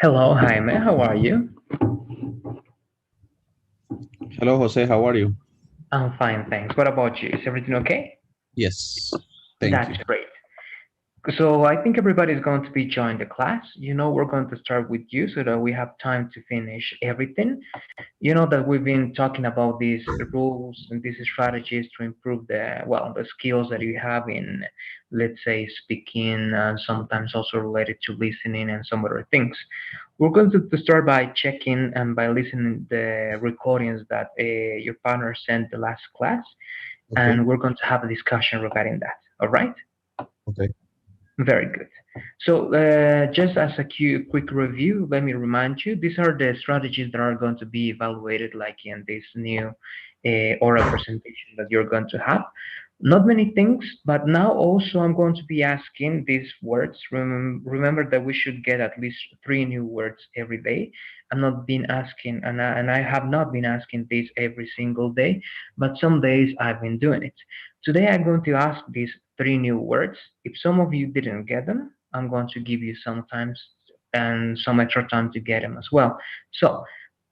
Hello, Jaime. How are you? Hello, Jose. How are you? I'm fine, thanks. What about you? Is everything okay? Yes, thank That's you. great. So I think everybody's going to be joining the class. We're going to start with you so that we have time to finish everything. You know that we've been talking about these rules and these strategies to improve the skills that you have in, let's say, speaking, sometimes also related to listening and some other things. We're going to start by checking and by listening the recordings that your partner sent the last class, Okay, and we're going to have a discussion regarding that. All right? okay, Very good. So, just as a quick review, let me remind you, these are the strategies that are going to be evaluated like in this new oral presentation that you're going to have. Not many things, but now also I'm going to be asking these words. Remember that we should get at least three new words every day. I'm not been asking, and I have not been asking this every single day, but some days I've been doing it. Today I'm going to ask these three new words. If some of you didn't get them, I'm going to give you some times and some extra time to get them as well. So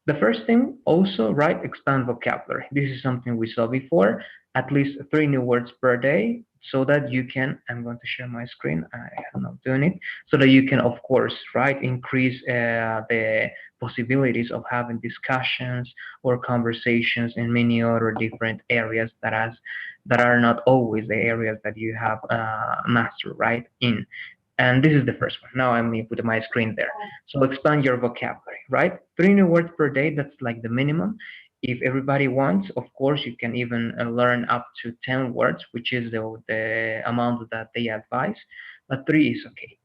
the first thing also, right, expand vocabulary. This is something we saw before, at least three new words per day so that you can, I'm going to share my screen, I am not doing it, so that you can, of course, right, increase the possibilities of having discussions or conversations in many other different areas that are not always the areas that you have mastered, right, in. And this is the first one. Now I'm put my screen there. So expand your vocabulary, right? Three new words per day, that's like the minimum. If everybody wants, of course, you can even learn up to 10 words, which is the amount that they advise, but three is okay.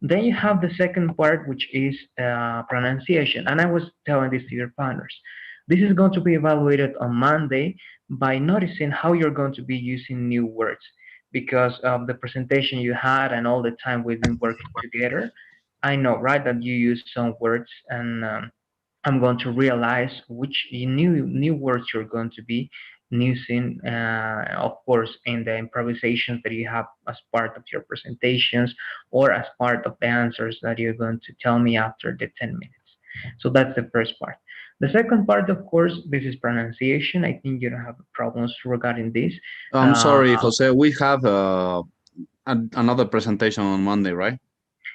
Then you have the second part, which is pronunciation. And I was telling this to your partners. This is going to be evaluated on Monday by noticing how you're going to be using new words because of the presentation you had and all the time we've been working together. I know, right, that you use some words, and I'm going to realize which new words you're going to be using, of course, in the improvisations that you have as part of your presentations or as part of the answers that you're going to tell me after the 10 minutes. So that's the first part. The second part, of course, this is pronunciation. I think you don't have problems regarding this. I'm Uh, sorry, Jose. We have another presentation on Monday, right?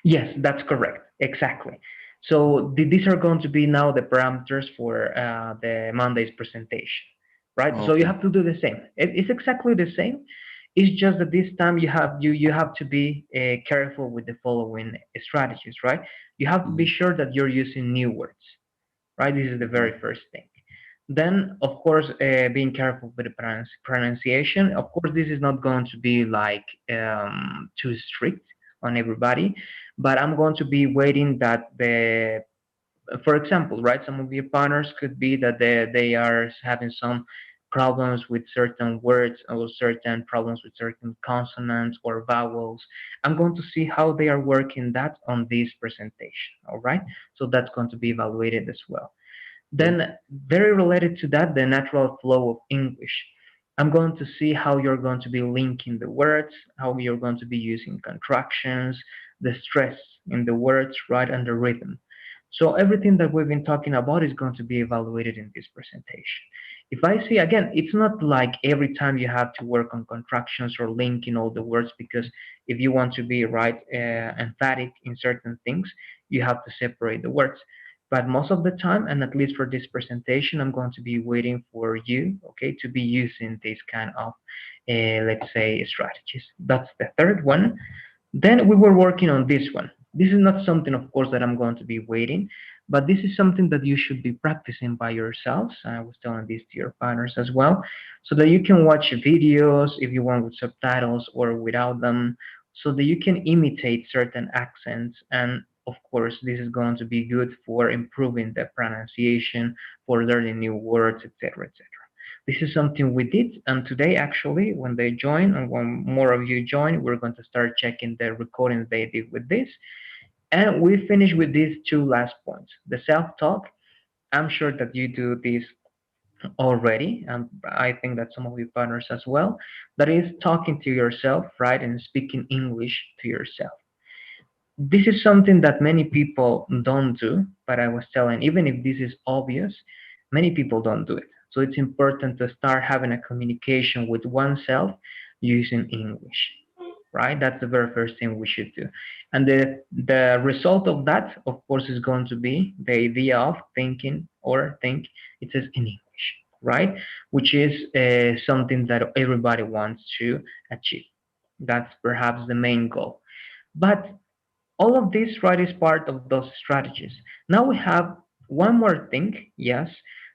yes, that's correct. Exactly. So these are going to be now the parameters for the Monday's presentation, right? So you Okay, have to do the same. It's exactly the same. It's just that this time you have to be careful with the following strategies, right? You have to be mhm, sure that you're using new words, right? This is the mhm, very first thing. Then, of course, being careful with the pronunciation. Of course, this is not going to be like too strict on everybody, but I'm going to be waiting that for example, right, some of your partners could be that they are having some problems with certain words or certain problems with certain consonants or vowels. I'm going to see how they are working that on this presentation. All right, so that's going to be evaluated as well. okay, Then, very related to that, the natural flow of English. I'm going to see how you're going to be linking the words, how you're going to be using contractions, the stress in the words, right, and the rhythm. So everything that we've been talking about is going to be evaluated in this presentation. If I see, again, it's not like every time you have to work on contractions or linking all the words, because if you want to be right emphatic in certain things, you have to separate the words. But most of the time, and at least for this presentation, I'm going to be waiting for you, okay, to be using this kind of, let's say, strategies. That's the third one. Then we were working on this one. This is not something, of course, that I'm going to be waiting, but this is something that you should be practicing by yourselves. I was telling this to your partners as well, so that you can watch videos if you want with subtitles or without them, so that you can imitate certain accents. And of course, this is going to be good for improving the pronunciation, for learning new words, etc., etc. This is something we did, and today actually, when they join and when more of you join, we're going to start checking the recordings they did with this. And we finish with these two last points. The self-talk, I'm sure that you do this already, and I think that some of your partners as well. That is talking to yourself, right, and speaking English to yourself. This is something that many people don't do, but I was telling, even if this is obvious, many people don't do it. So it's important to start having a communication with oneself using English, right? That's the very first thing we should do. And the result of that, of course, is going to be the idea of thinking or think, it says in English, right? Which is something that everybody wants to achieve. That's perhaps the main goal. But all of this, right, is part of those strategies. Now we have one more thing, yes,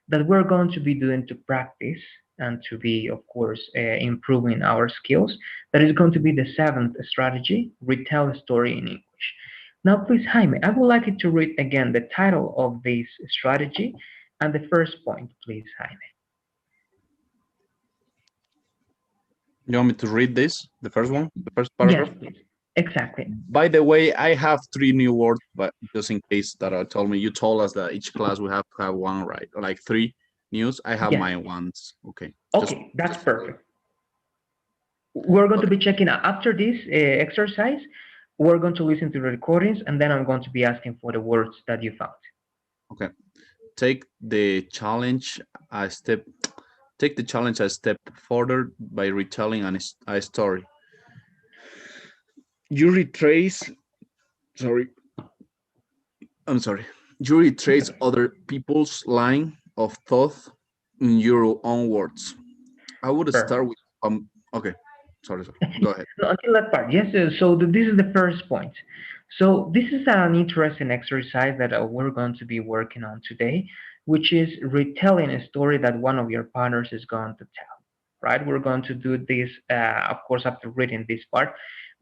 that we're going to be doing to practice and to be, of course, improving our skills. That is going to be the seventh strategy, retell a story in English. Now, please, Jaime, I would like you to read again the title of this strategy and the first point, please, Jaime. You want me to read this, the first one, the first Yes, paragraph? please. Exactly. By the way, I have 3 new words, but just in case that I told me, you told us that each class we have to have one, right? Like 3 news. I have Yes. my ones. Okay. Okay, that's Just perfect. We're going to okay. be checking after this exercise. We're going to listen to the recordings, and then I'm going to be asking for the words that you found. Okay. Take the challenge a step. Take the challenge a step further by retelling a story. You retrace. Sorry, I'm sorry. You It's retrace okay. other people's line of thought in your own words. I would start Perfect. with okay. Sorry. Go ahead. So until that part, yes. So this is the first point. So this is an interesting exercise that we're going to be working on today, which is retelling a story that one of your partners is going to tell. Right? We're going to do this, of course, after reading this part.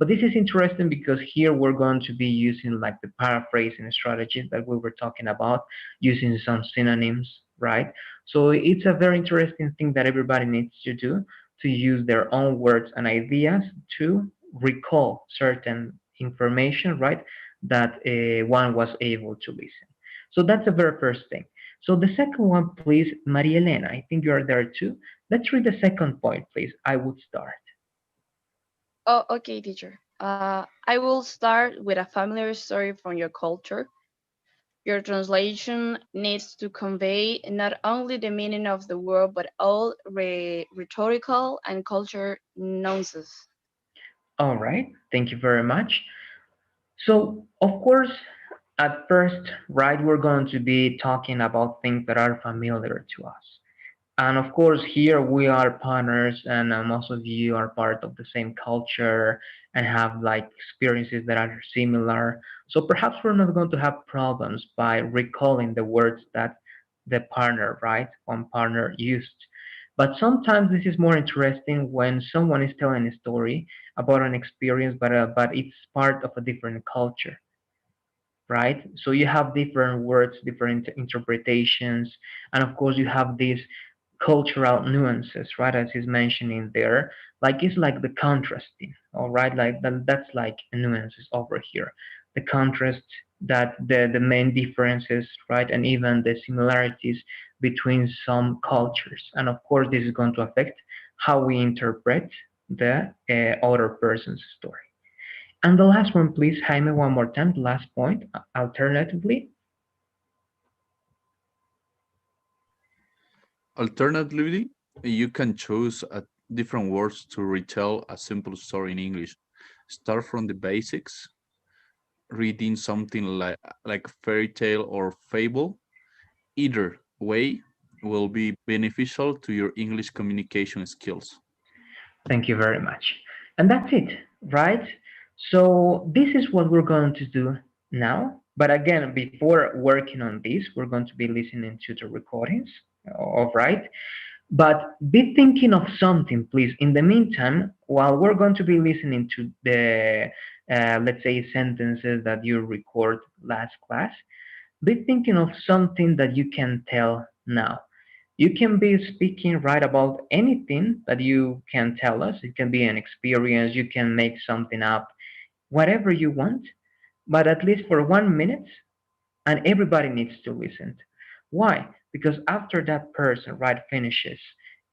But this is interesting because here we're going to be using like the paraphrasing strategies that we were talking about, using some synonyms, right? So it's a very interesting thing that everybody needs to do, to use their own words and ideas to recall certain information, right, that one was able to listen. So that's the very first thing. So the second one, please, Maria Elena, I think you are there too. Let's read the second point, please. I would start. Oh, okay, teacher. I will start with a familiar story from your culture. Your translation needs to convey not only the meaning of the word, but all rhetorical and culture nuances. All right, thank you very much. So, of course, at first, right, we're going to be talking about things that are familiar to us. And of course, here we are partners, and most of you are part of the same culture and have like experiences that are similar. So perhaps we're not going to have problems by recalling the words that the partner, right, one partner used. But sometimes this is more interesting when someone is telling a story about an experience, but it's part of a different culture, right? So you have different words, different interpretations, and of course you have these cultural nuances, right? As he's mentioning there, like it's like the contrasting, all right? Like that's like nuances over here, the contrast, that the main differences, right? And even the similarities between some cultures, and of course this is going to affect how we interpret the other person's story. And the last one, please, Jaime, one more time. The last point. Alternatively, Alternatively, you can choose different words to retell a simple story in English. Start from the basics, reading something like a fairy tale or fable. Either way will be beneficial to your English communication skills. thank you very much. And that's it, right? So this is what we're going to do now. But again, before working on this, we're going to be listening to the recordings, all right? But be thinking of something, please. In the meantime, while we're going to be listening to the, let's say, sentences that you record last class, be thinking of something that you can tell now. You can be speaking right about anything that you can tell us. It can be an experience, you can make something up, whatever you want, but at least for 1 minute, and everybody needs to listen. Why? Because after that person, right, finishes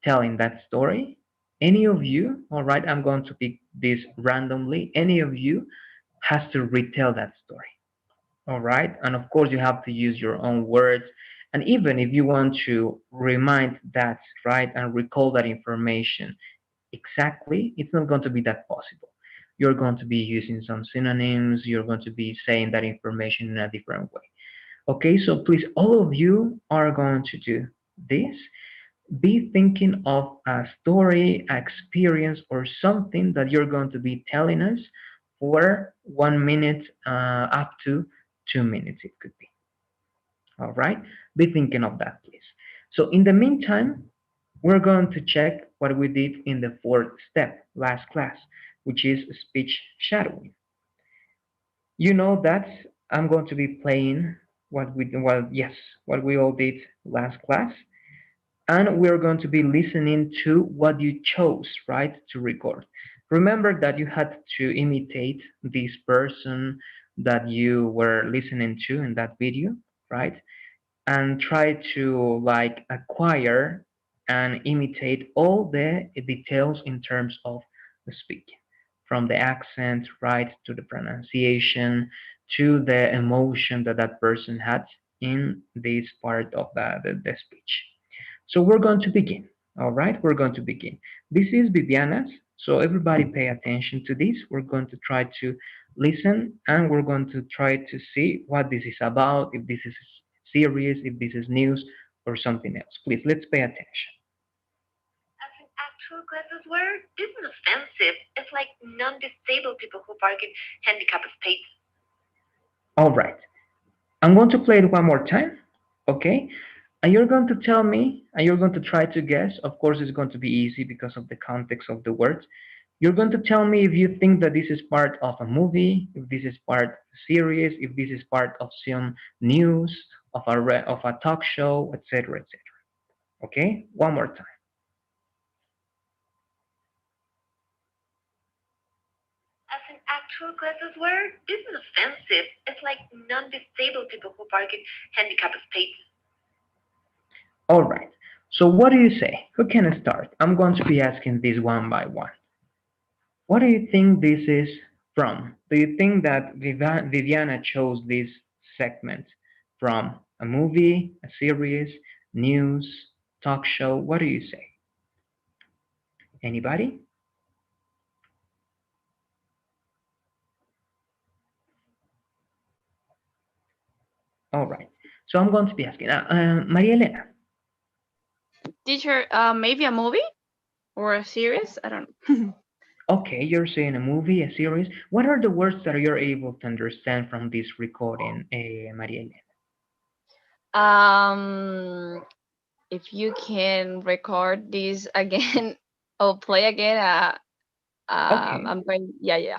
telling that story, any of you, all right, I'm going to pick this randomly, any of you has to retell that story. All right. And of course, you have to use your own words. And even if you want to remind that, right, and recall that information exactly, it's not going to be that possible. You're going to be using some synonyms. You're going to be saying that information in a different way. Okay. So please, all of you are going to do this. Be thinking of a story, experience, or something that you're going to be telling us for 1 minute up to 2 minutes, it could be. All right? Be thinking of that, please. So, in the meantime, we're going to check what we did in the fourth step, last class, which is speech shadowing. You know that I'm going to be playing what we all did last class, and we're going to be listening to what you chose, right, to record. Remember that you had to imitate this person that you were listening to in that video, right? And try to like acquire and imitate all the details in terms of the speaking, from the accent, right, to the pronunciation, to the emotion that that person had in this part of the speech. So we're going to begin. All right, we're going to begin. This is Viviana's. So everybody pay attention to this. We're going to try to listen and we're going to try to see what this is about, if this is serious, if this is news or something else. Please, let's pay attention. As in actual classes where this is offensive. It's like non-disabled people who park in handicapped spaces. All right. I'm going to play it one more time. Okay. And you're going to tell me, and you're going to try to guess. Of course, it's going to be easy because of the context of the words. You're going to tell me if you think that this is part of a movie, if this is part of a series, if this is part of some news, of a talk show, etc., etc. Okay, one more time. As in actual classes where this is offensive. It's like non-disabled people who park in handicapped spaces. All right. So what do you say? Who can start? I'm going to be asking this one by one. What do you think this is from? Do you think that Viviana chose this segment from a movie, a series, news, talk show? What do you say? Anybody? All right. So I'm going to be asking Maria Elena. Teacher, maybe a movie or a series? I don't know. Okay, you're saying a movie, a series. What are the words that you're able to understand from this recording, Maria Elena? If you can record this again or play again, Okay. I'm going. Yeah, yeah.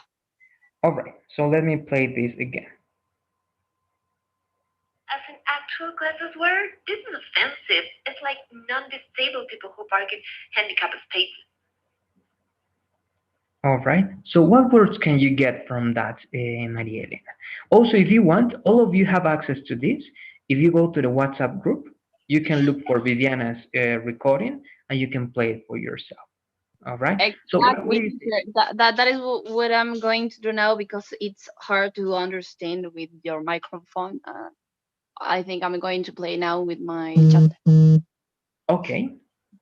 All right. So let me play this again. As in actual classes where this is offensive. It's like non-disabled people who park in handicapped spaces. All right. So what words can you get from that, Maria Elena? Also, if you want, all of you have access to this. If you go to the WhatsApp group, you can look for Viviana's recording and you can play it for yourself. All right. So what Exactly, do you think? teacher. That is what I'm going to do now because it's hard to understand with your microphone. I think I'm going to play now with my chat. Okay.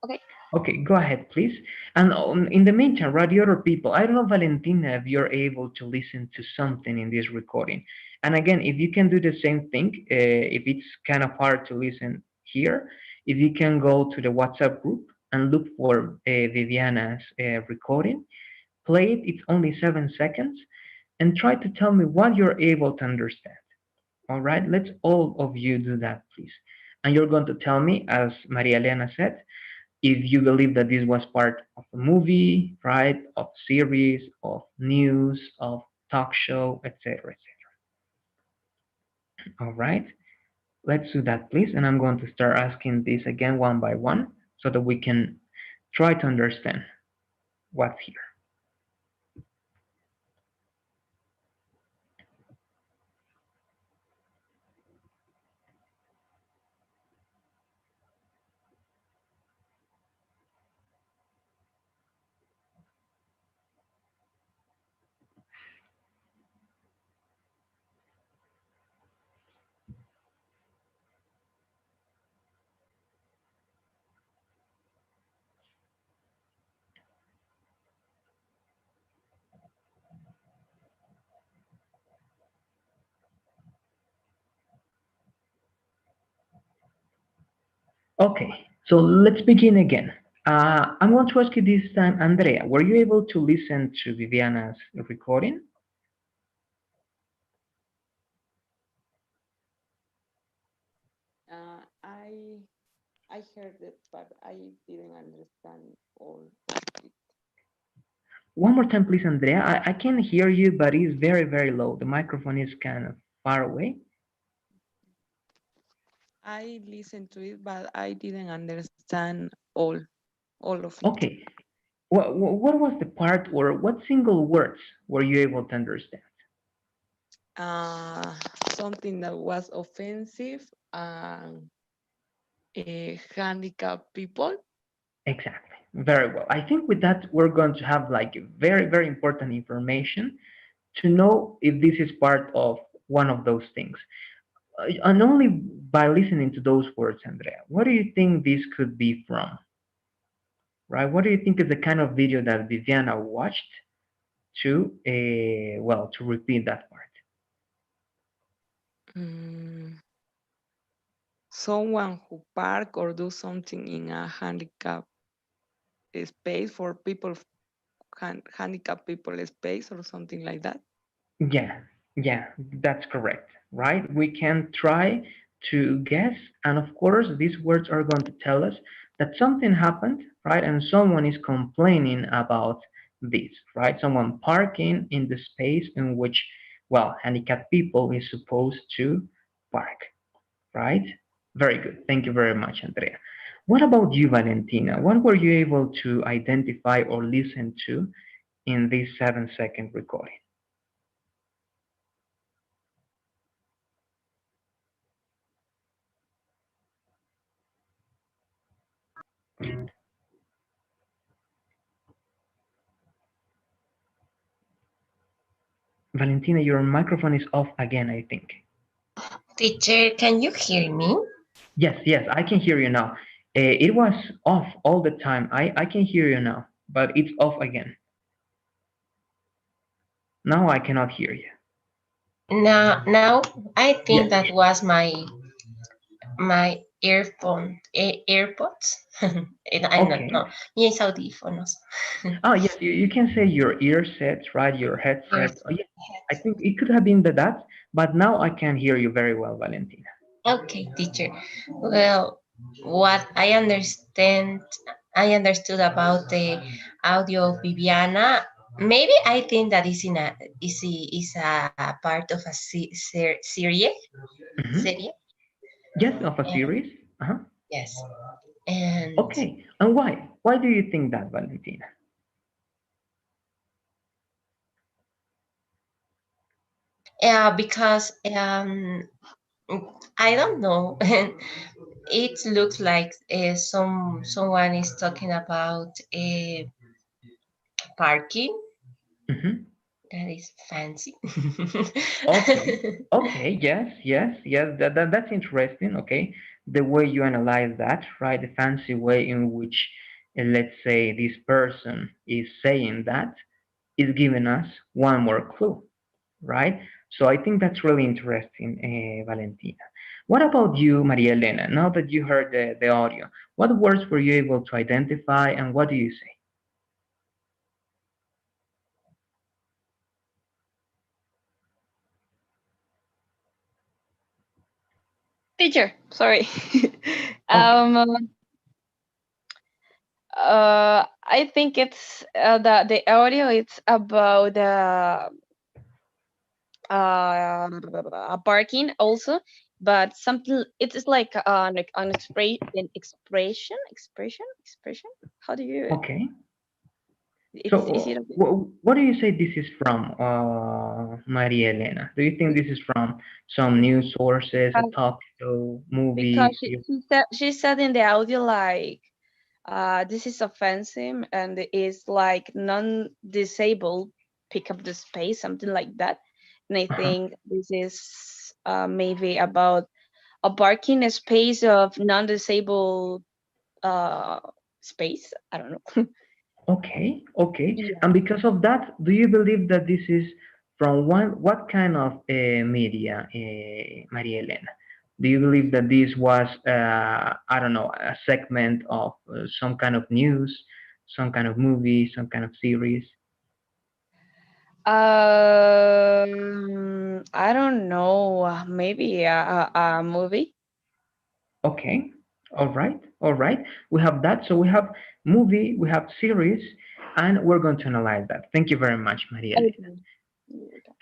Okay. Okay, go ahead, please. And in the meantime, radio other people, I don't know, Valentina, if you're able to listen to something in this recording. And again, if you can do the same thing, if it's kind of hard to listen here, if you can go to the WhatsApp group and look for Viviana's recording, play it, it's only 7 seconds, and try to tell me what you're able to understand. All right, let's all of you do that, please. And you're going to tell me, as Maria Elena said, if you believe that this was part of a movie, right, of series, of news, of talk show, etc., etc. All right, let's do that, please. And I'm going to start asking this again one by one so that we can try to understand what's here. Okay, so let's begin again. I'm going to ask you this time, Andrea, were you able to listen to Viviana's recording? I heard it, but I didn't understand all. One more time, please, Andrea. I can hear you, but it's very, very low. The microphone is kind of far away. I listened to it, but I didn't understand all of it. Okay. What was the part or what single words were you able to understand? Uh, Something that was offensive and handicapped people. Exactly. Very well. I think with that, we're going to have like very, very important information to know if this is part of one of those things. And only by listening to those words, Andrea, what do you think this could be from? Right? What do you think is the kind of video that Viviana watched to, well, to repeat that part? Mm, Someone who park or do something in a handicapped space for people, handicapped people space or something like that. Yeah, yeah, that's correct, right? We can try to guess, and of course, these words are going to tell us that something happened, right? And someone is complaining about this, right? Someone parking in the space in which, well, handicapped people is supposed to park, right? Very good. Thank you very much, Andrea. What about you, Valentina? What were you able to identify or listen to in this 7-second recording? Valentina, your microphone is off again, I think. Teacher, can you hear me? Yes, yes, I can hear you now. It was off all the time. I can hear you now, but it's off again. Now I cannot hear you. Now I Yes. think that was my AirPods. I don't Okay. know. Mis audífonos. Oh, yes, you can say your ear sets, right? Your Ears. headset. Oh, yes. I think it could have been that, but now I can hear you very well, Valentina. Okay, teacher. Well, what I understood about the audio of Viviana. Maybe I think that is a part of a Hmm. serie. Yes, of a And series. Uh-huh. yes, and Okay. And why? Why do you think that, Valentina? because I don't know. It looks like someone is talking about parking Hmm. that is fancy. Okay. Okay. Yes. Yes. Yes. That's interesting. Okay. The way you analyze that, right? The fancy way in which, let's say, this person is saying that is giving us one more clue, right? So I think that's really interesting, Valentina. What about you, Maria Elena? Now that you heard the audio, what words were you able to identify and what do you say? Teacher, sorry. Okay. um, I think it's the audio. It's about barking also, but something. It's like an expression. How do you? Okay. It's is it So, okay? what do you say this is from, Maria Elena? Do you think this is from some news sources, a talk show, Because movie? she said in the audio like this is offensive and it's like non-disabled pick up the space, something like that. And I Uh-huh. think this is maybe about a parking space of non-disabled uh space. I don't know. Okay, okay. Yeah. And because of that, do you believe that this is from what kind of media, Maria Elena? Do you believe that this was, I don't know, a segment of some kind of news, some kind of movie, some kind of series? I don't know. Maybe a movie. Okay, all right, all right. We have that. So we have movie, we have series, and we're going to analyze that. Thank you very much, Maria Elena. Okay.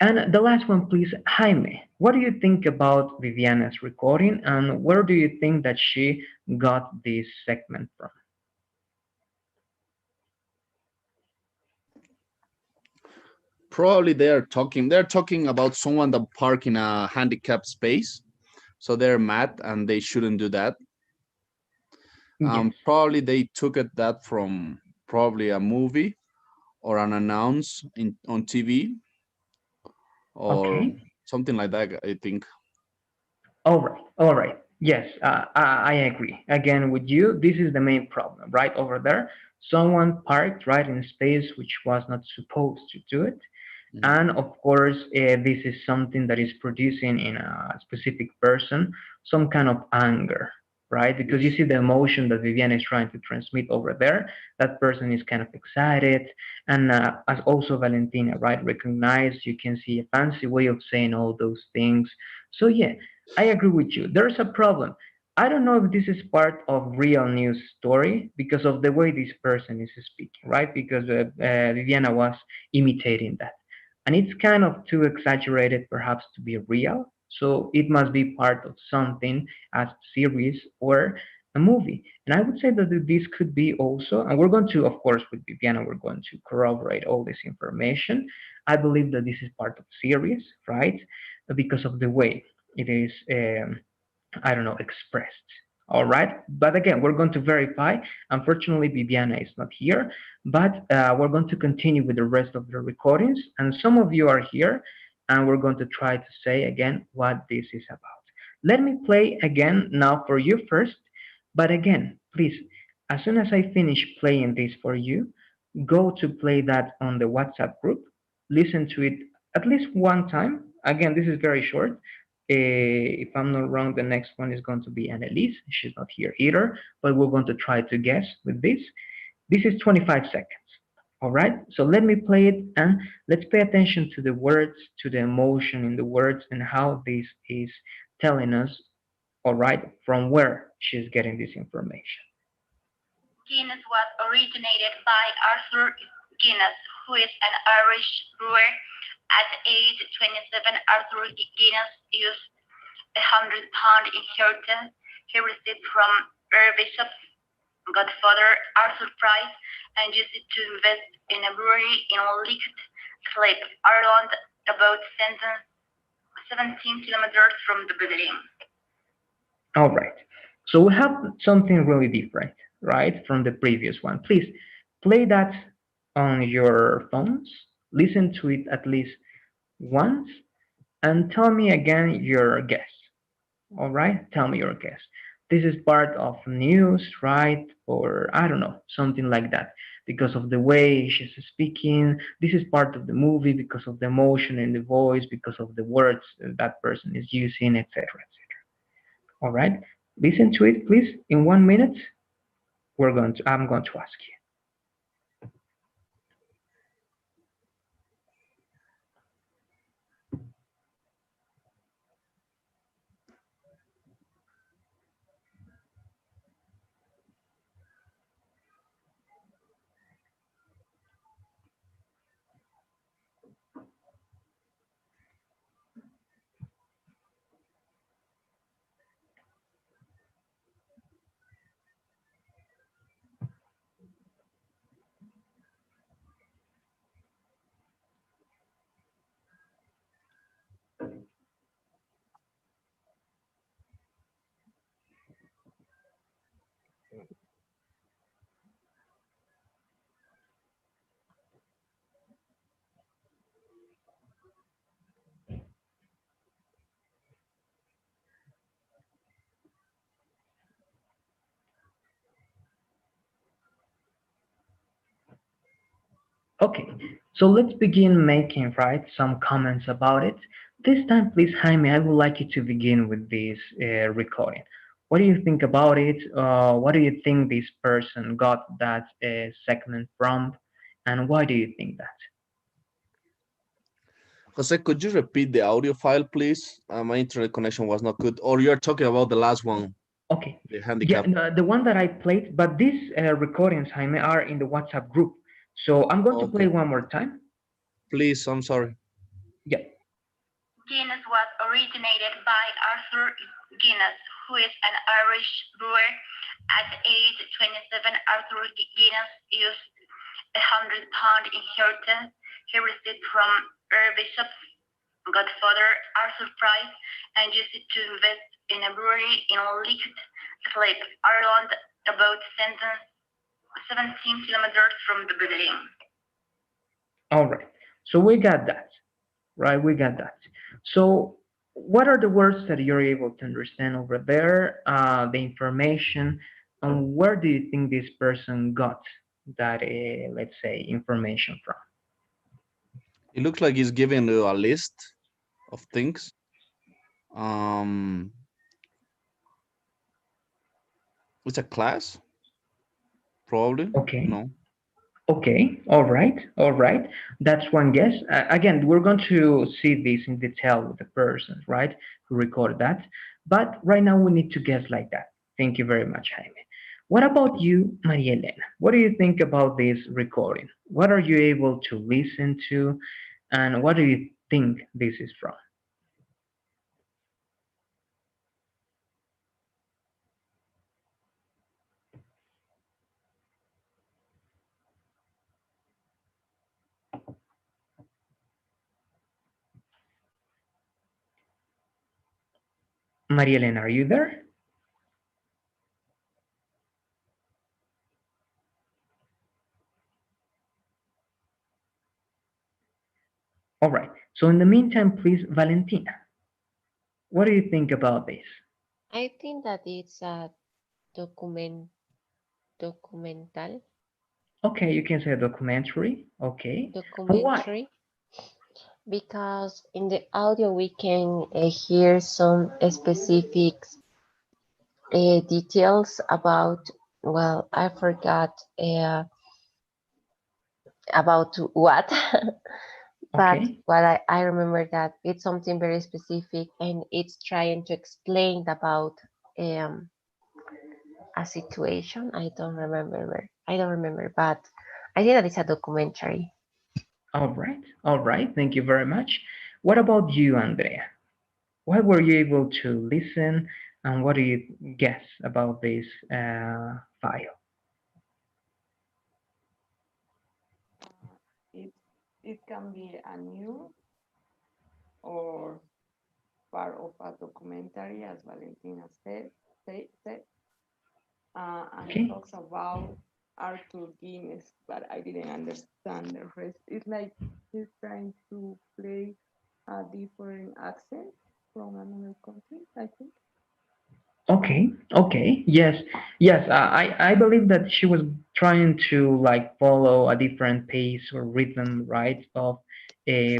And the last one, please, Jaime. What do you think about Viviana's recording, and where do you think that she got this segment from? Probably they're talking about someone that park in a handicapped space, so they're mad and they shouldn't do that. Yes. Probably they took it that from probably a movie or an announce on TV or Okay. something like that, I think. All right. All right. Yes, I agree. Again, with you, this is the main problem, right over there. Someone parked right in a space which was not supposed to do it. Mhm. And of course, this is something that is producing in a specific person some kind of anger, right? Because you Yes. see the emotion that Vivian is trying to transmit over there. That person is kind of excited. And as also Valentina, right, recognize, you can see a fancy way of saying all those things. So, yeah, I agree with you. There's a problem. I don't know if this is part of real news story because of the way this person is speaking, right? Because Viviana was imitating that, and it's kind of too exaggerated perhaps to be real. So it must be part of something as series or a movie. And I would say that this could be also, and we're going to, of course, with Viviana, we're going to corroborate all this information. I believe that this is part of series, right? Because of the way it is, I don't know, expressed. All right. But again, we're going to verify. Unfortunately, Viviana is not here, but we're going to continue with the rest of the recordings. And some of you are here, and we're going to try to say again what this is about. Let me play again now for you first. But again, please, as soon as I finish playing this for you, go to play that on the WhatsApp group. Listen to it at least one time. Again, this is very short. If I'm not wrong, the next one is going to be Annelise. She's not here either, but we're going to try to guess with this. This is 25 seconds. All right. So let me play it and let's pay attention to the words, to the emotion in the words, and how this is telling us, all right, from where she's getting this information. Guinness was originated by Arthur Guinness, who is an Irish brewer. At age 27, Arthur Guinness used £100 inheritance he received from Bishop's godfather, Arthur Price, and used it to invest in a brewery in Lickley, Ireland, about 17 kilometers from Dublin. All right. So we have something really different, right, from the previous one. Please play that on your phones. Listen to it at least once and tell me again your guess. All right? Tell me your guess. This is part of news, right? Or I don't know, something like that. Because of the way she's speaking, this is part of the movie because of the emotion in the voice, because of the words that person is using, etc., etc. All right? Listen to it, please. In 1 minute, I'm going to ask you. Okay, so let's begin making, right, some comments about it. This time, please, Jaime, I would like you to begin with this recording. What do you think about it? What do you think this person got that segment from? And why do you think that? Jose, could you repeat the audio file, please? My internet connection was not good. Or you're talking about the last one, Okay. the Yeah, handicap. the one that I played, but these recordings, Jaime, are in the WhatsApp group. So I'm going to play Okay, one more time. please. I'm sorry. Yeah. Guinness was originated by Arthur Guinness, who is an Irish brewer. At age 27, Arthur Guinness used £100 inheritance he received from Bishop's godfather, Arthur Price, and used it to invest in a brewery in Lickley, Ireland, about 17 kilometers from Dublin. All right. So we got that, right? We got that. So what are the words that you're able to understand over there? The information, and where do you think this person got that, let's say, information from? It looks like he's giving you a list of things. Um, it's a class, probably. Okay. No. Okay, all right, all right. That's one guess. Again, we're going to see this in detail with the person, right, who recorded that. But right now, we need to guess like that. Thank you very much, Jaime. What about you, Maria Elena? What do you think about this recording? What are you able to listen to, and what do you think this is from? Maria Elena, are you there? All right. So in the meantime, please, Valentina, what do you think about this? I think that it's a documental Okay, you can say documentary. Okay. And why? documentary because in the audio we can hear some specific details about, well, I forgot about what, but Okay. what I remember that it's something very specific and it's trying to explain about um, a situation. I don't remember, but I think that it's a documentary. All right. All right. Thank you very much. What about you, Andrea? What were you able to listen and what do you guess about this file? It it can be a new or part of a documentary, as Valentina said, and Okay. talks about Arthur Guinness, but I didn't understand the rest. It's like he's trying to play a different accent from another country, I think. Okay, okay, yes, yes. I believe that she was trying to like follow a different pace or rhythm, right, of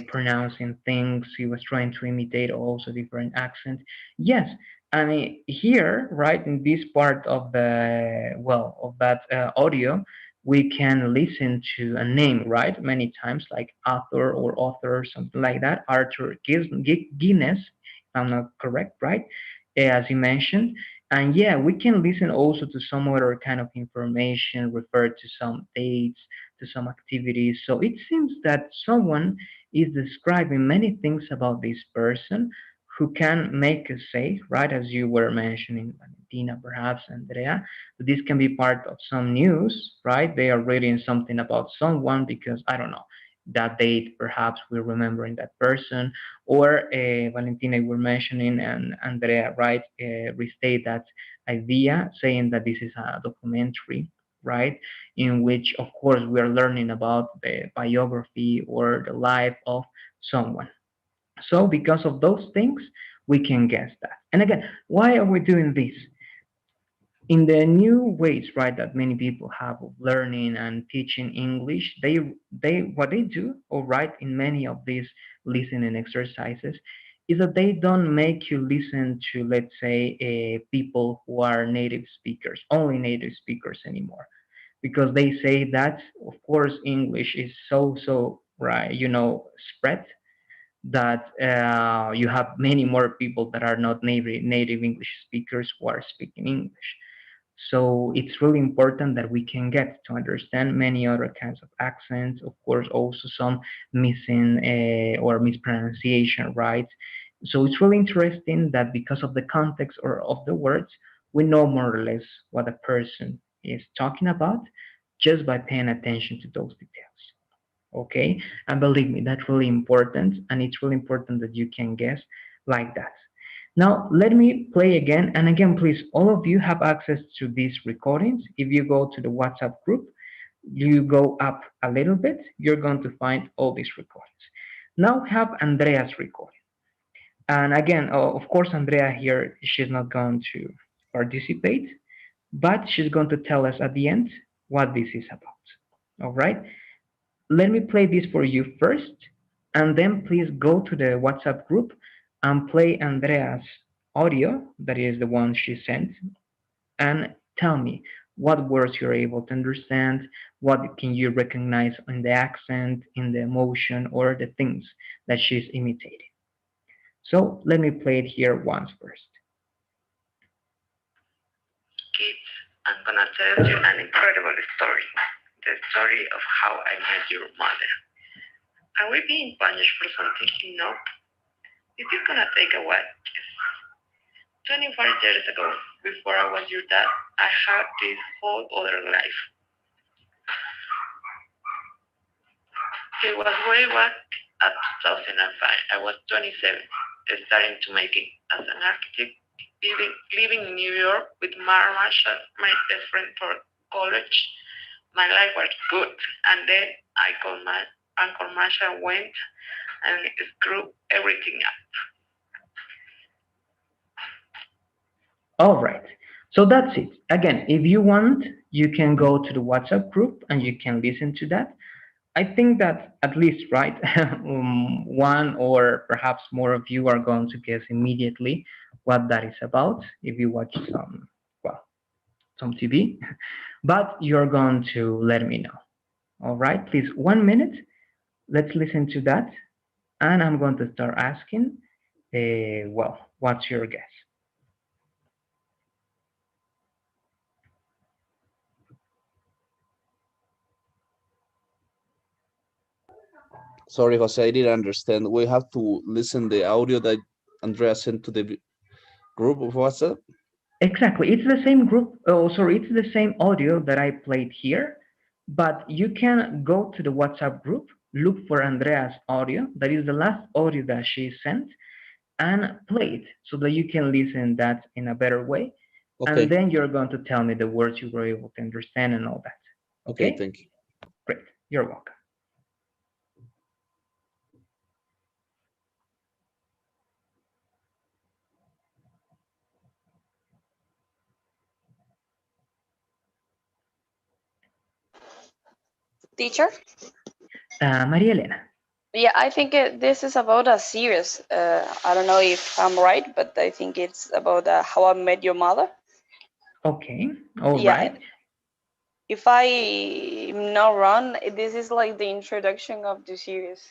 pronouncing things. He was trying to imitate also different accents. Yes, I mean here, right, in this part of the well of that audio, we can listen to a name, right, many times like author, something like that. Arthur Guinness, if I'm not correct, right? As you mentioned. And yeah, we can listen also to some other kind of information, refer to some dates, to some activities. So it seems that someone is describing many things about this person who can make us say, right, as you were mentioning, Valentina, perhaps, Andrea, that this can be part of some news, right? They are reading something about someone because, I don't know, that date, perhaps we're remembering that person, or Valentina, you were mentioning, and Andrea, right, restate that idea, saying that this is a documentary, right, in which, of course, we are learning about the biography or the life of someone. So, because of those things, we can guess that. And again, why are we doing this? In the new ways, right, that many people have of learning and teaching English, they what they do, all right, in many of these listening exercises, is that they don't make you listen to, let's say, people who are native speakers, only native speakers anymore, because they say that, of course, English is so right, spread, that you have many more people that are not native English speakers who are speaking English. So it's really important that we can get to understand many other kinds of accents, of course, also some missing or mispronunciation, right? So it's really interesting that because of the context or of the words, we know more or less what a person is talking about just by paying attention to those details. Okay, and believe me, that's really important, and it's really important that you can guess like that. Now let me play again, and again, please, all of you have access to these recordings. If you go to the WhatsApp group, you go up a little bit, you're going to find all these recordings. Now we have Andrea's recording, and again, of course, Andrea here, she's not going to participate, but she's going to tell us at the end what this is about. All right, let me play this for you first, and then please go to the WhatsApp group and play Andrea's audio, that is the one she sent, and tell me what words you're able to understand, what can you recognize in the accent, in the emotion, or the things that she's imitating. So let me play it here once first. Kids, I'm gonna tell you an incredible story. The story of how I met your mother. Are we being punished for something? No. This is gonna take a while. 25 years ago, before I was your dad, I had this whole other life. It was way back at 2005. I was 27, starting to make it as an architect, living in New York with Marshall, my best friend for college. My life was good, and then Uncle Marshall went and screwed everything up. All right. So that's it. Again, if you want, you can go to the WhatsApp group and you can listen to that. I think that at least, right, one or perhaps more of you are going to guess immediately what that is about if you watch some, well, some TV, but you're going to let me know. All right, please, 1 minute. Let's listen to that. And I'm going to start asking, well, what's your guess? Sorry, Jose, I didn't understand. We have to listen the audio that Andrea sent to the group of WhatsApp. Exactly. It's the same group. Oh, sorry. It's the same audio that I played here, but you can go to the WhatsApp group, look for Andrea's audio. That is the last audio that she sent, and play it so that you can listen that in a better way. Okay. And then you're going to tell me the words you were able to understand and all that. Okay, Okay? thank you. Great. You're welcome. Teacher? Maria Elena. Yeah, I think this is about a series. I don't know if I'm right, but I think it's about How I Met Your Mother. Okay. All Yeah. right. If I'm not wrong, this is like the introduction of the series.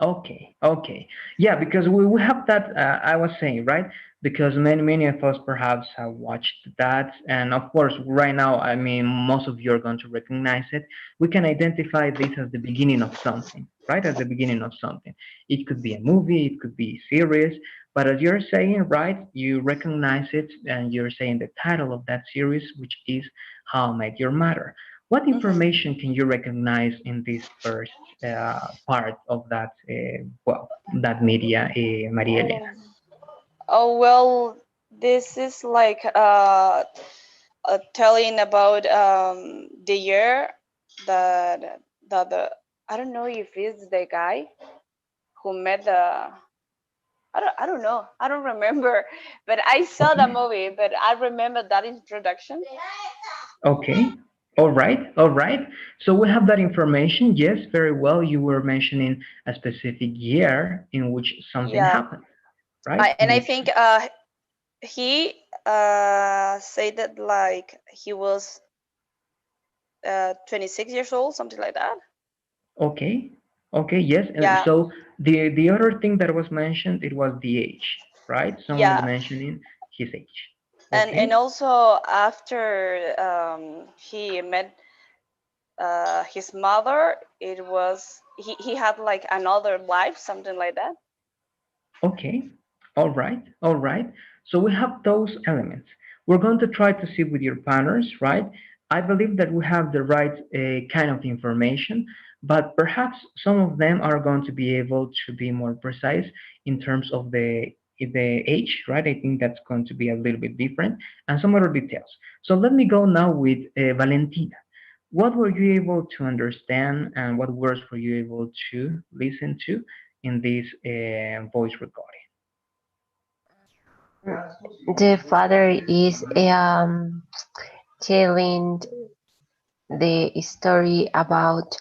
Okay, okay. Yeah, because we have that, I was saying, right? Because many of us perhaps have watched that. And of course, right now, I mean, most of you are going to recognize it. We can identify this as the beginning of something, right? At the beginning of something. It could be a movie, it could be a series. But as you're saying, right, you recognize it and you're saying the title of that series, which is How I Met Your Mother. What information can you recognize in this first part of that, well, that media, Maria Elena? Oh, well, this is like telling about the year that the I don't know if it's the guy who met the I don't know. I don't remember. But I saw the movie, but I remember that introduction. Okay. All right, all right. So we have that information. Yes, very well. You were mentioning a specific year in which something Yeah, happened, right? and In I which, think he said that like he was 26 years old, something like that. okay, okay, yes. Yeah, So the other thing that was mentioned, it was the age, right? Someone was yeah, mentioning his age. and Okay, also after he met his mother, it was he had like another life, something like that. okay, all right, all right. So we have those elements. We're going to try to see with your partners, right? I believe that we have the right kind of information, but perhaps some of them are going to be able to be more precise in terms of the age, right? I think that's going to be a little bit different and some other details. So let me go now with Valentina. What were you able to understand and what words were you able to listen to in this voice recording? The father is telling the story about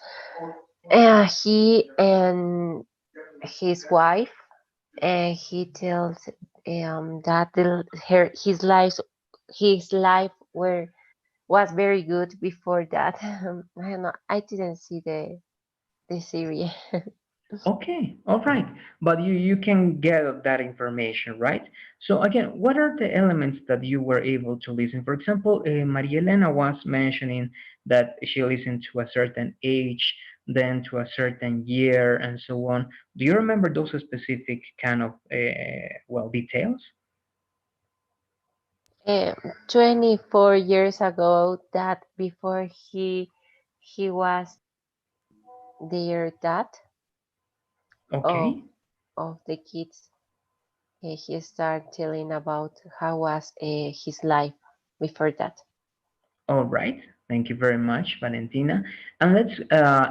he and his wife, and he tells that his life was very good before that. I don't know. I didn't see the series. Okay, all right, but you can get that information, right? So again, what are the elements that you were able to listen? For example, Maria Elena was mentioning that she listened to a certain age, then to a certain year, and so on. Do you remember those specific kind of well details? uh, 24 years ago, that before he was their dad of Okay, the kids. He started telling about how was his life before that. all right. Thank you very much, Valentina. And let's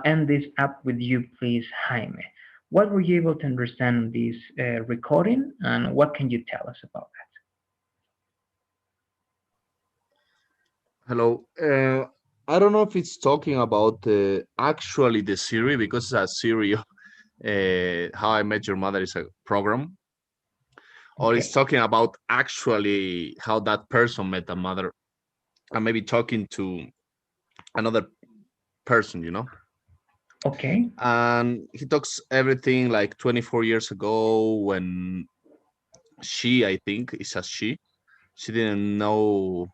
end this up with you, please, Jaime. What were you able to understand in this recording, and what can you tell us about Hello. I don't know if it's talking about actually the series, because it's a series. How I Met Your Mother is a program, that? or it's Okay, talking about actually how that person met the mother, and maybe talking to another person, okay, and he talks everything like 24 years ago, when she, I think it's a she didn't know,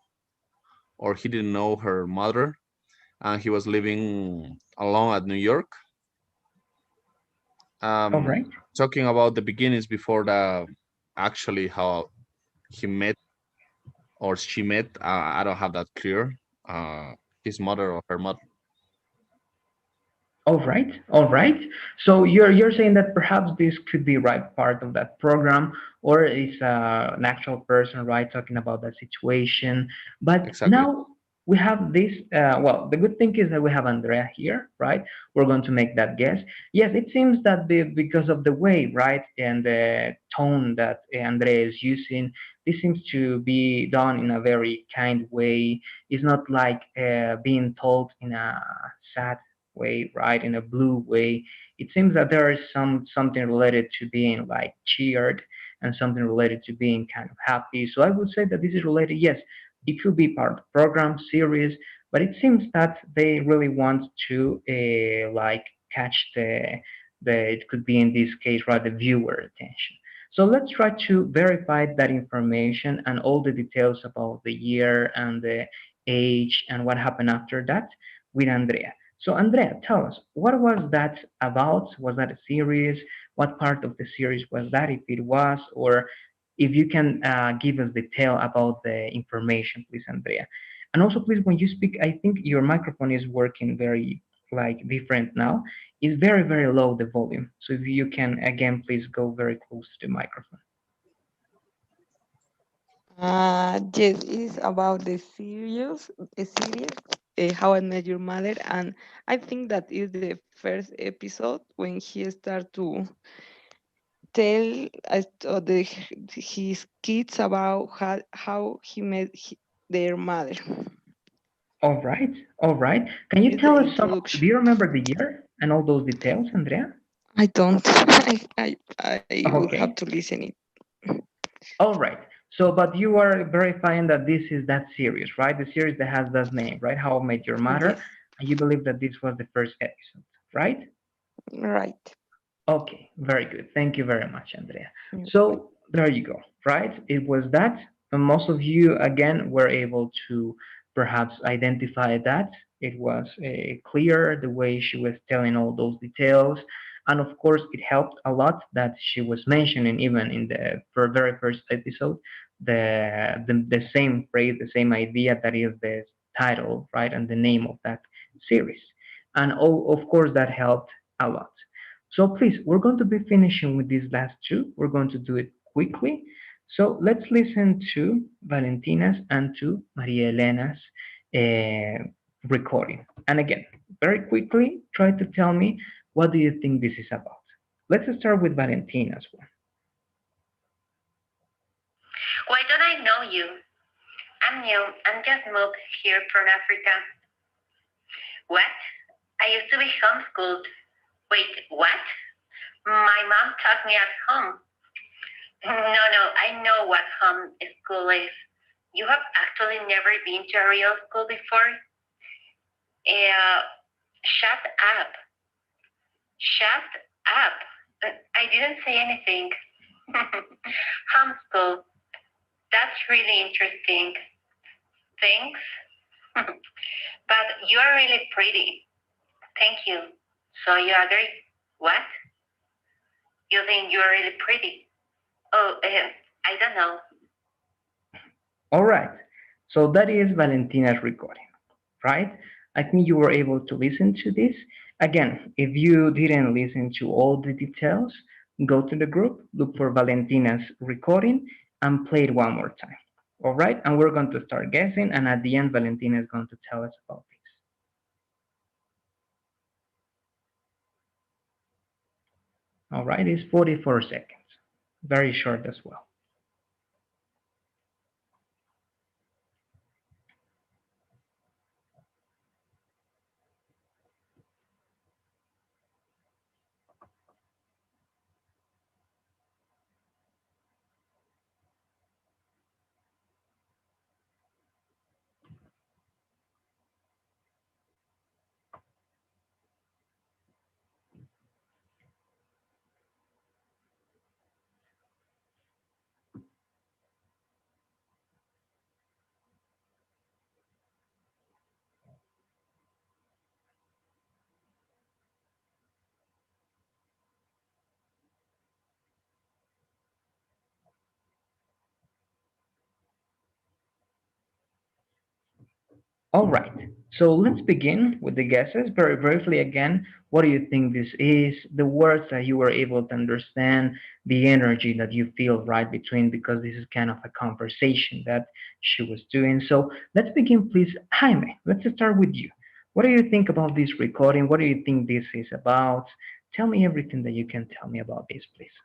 or he didn't know her mother, and he was living alone at New York. all right. Talking about the beginnings before the, actually how he met or she met, I don't have that clear, uh his mother or her mother. All right, all right. So you're saying that perhaps this could be right part of that program, or it's an actual person, right, talking about that situation. But Exactly. now we have this. Well, the good thing is that we have Andrea here, right? We're going to make that guess. Yes, it seems that because of the way, right, and the tone that Andrea is using, this seems to be done in a very kind way. It's not like being told in a sad way, right? In a blue way. It seems that there is something related to being like cheered and something related to being kind of happy. So I would say that this is related. Yes, it could be part of the program series, but it seems that they really want to like catch the it could be in this case, right, the viewer attention. So let's try to verify that information and all the details about the year and the age and what happened after that with Andrea. So, Andrea, tell us, what was that about? Was that a series? What part of the series was that, if it was, or if you can give us detail about the information, please, Andrea. And also, please, when you speak, I think your microphone is working very like different now. It's very, very low, the volume. So if you can, again, please go very close to the microphone. Yes, it's about the series, How I Met Your Mother, and I think that is the first episode when he start to tell his kids about how he met their mother. All right, all right. Can you It's tell the us some? introduction. Do you remember the year and all those details, Andrea? I don't. I will have Okay. to listen it. All right. So, but you are verifying that this is that series, right? The series that has that name, right? How I Met Your Mother, Yes, and you believe that this was the first episode, right? right. Okay, very good. Thank you very much, Andrea. Mm. So there you go, right? It was that. And most of you, again, were able to perhaps identify that. It was clear the way she was telling all those details. And of course, it helped a lot that she was mentioning, even in the very first episode, the same phrase, the same idea that is the title, right? And the name of that series. And of course, that helped a lot. So please, we're going to be finishing with these last two. We're going to do it quickly. So let's listen to Valentina's and to Maria Elena's recording. And again, very quickly, try to tell me, what do you think this is about? Let's start with Valentina's one. Why don't I know you? I'm new and just moved here from Africa. What? I used to be homeschooled. Wait, what? My mom taught me at home. No, I know what home school is. You have actually never been to a real school before? Shut up. Shut up. I didn't say anything. Homeschool. That's really interesting. Thanks. But you are really pretty. Thank you. So you agree? What? You think you're really pretty? Oh, I don't know. All right. So that is Valentina's recording, right? I think you were able to listen to this. Again, if you didn't listen to all the details, go to the group, look for Valentina's recording, and play it one more time. All right, and we're going to start guessing, and at the end, Valentina is going to tell us about this. All right, it's 44 seconds. Very short as well. All right, so let's begin with the guesses. Very briefly again, what do you think this is? The words that you were able to understand, the energy that you feel right between, because this is kind of a conversation that she was doing. So let's begin, please. Jaime, let's start with you. What do you think about this recording? What do you think this is about? Tell me everything that you can tell me about this, please.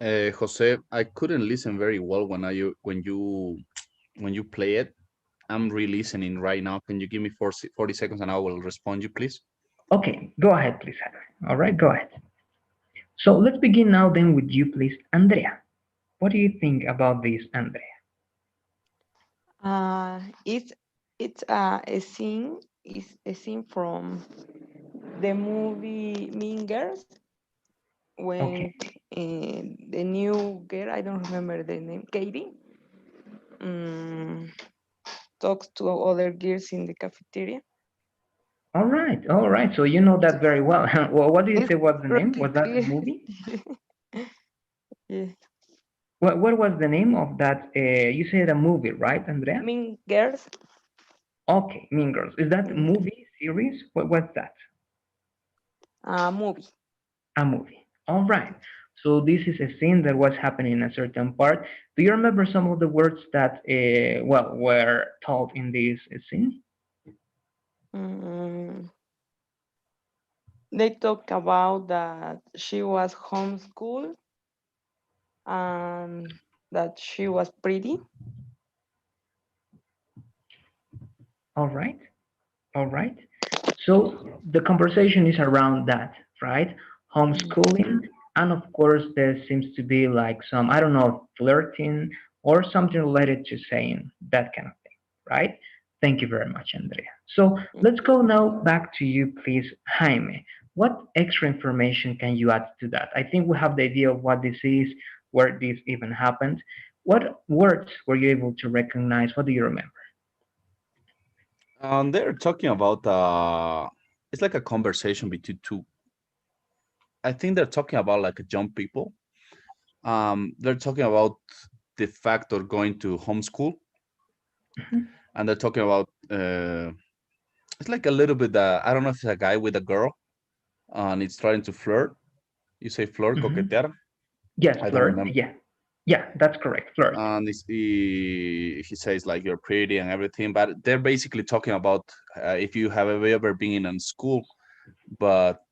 Jose, I couldn't listen very well when you play it. I'm re-listening right now. Can you give me 40 seconds and I will respond you, please? Okay, go ahead, please, Jaime. All right, go ahead. So let's begin now then with you, please, Andrea. What do you think about this, Andrea? It's a scene. Is a scene from the movie Mean Girls when Okay. the new girl, I don't remember the name, Katie, talks to other girls in the cafeteria. All right, all right. So you know that very well. Well, what do you It's say was the name? really Was that the clear. movie? Yeah. What was the name of that? You said a movie, right, Andrea? Mean Girls. Okay, Mean Girls. Is that Mean Girls. movie series? What's that? Movie. A movie. All right. So this is a scene that was happening in a certain part. Do you remember some of the words that, well, were told in this scene? Mm, they talk about that she was homeschooled and that she was pretty. All right. All right. So the conversation is around that, right? Homeschooling. And of course, there seems to be like some, I don't know, flirting or something related to saying that kind of thing, right? Thank you very much, Andrea. So let's go now back to you, please, Jaime. What extra information can you add to that? I think we have the idea of what this is, where this even happened. What words were you able to recognize? What do you remember? They're talking about it's like a conversation between two. I think they're talking about like young people. They're talking about the fact of going to homeschool, Mhm, and they're talking about it's like a little bit. I don't know if it's a guy with a girl, and it's trying to flirt. You say flirt, mhm. coquetear. Yes, I don't flirt. remember. Yeah. Yeah, that's correct. Flirt. And he says like you're pretty and everything, but they're basically talking about if you have ever been in school, but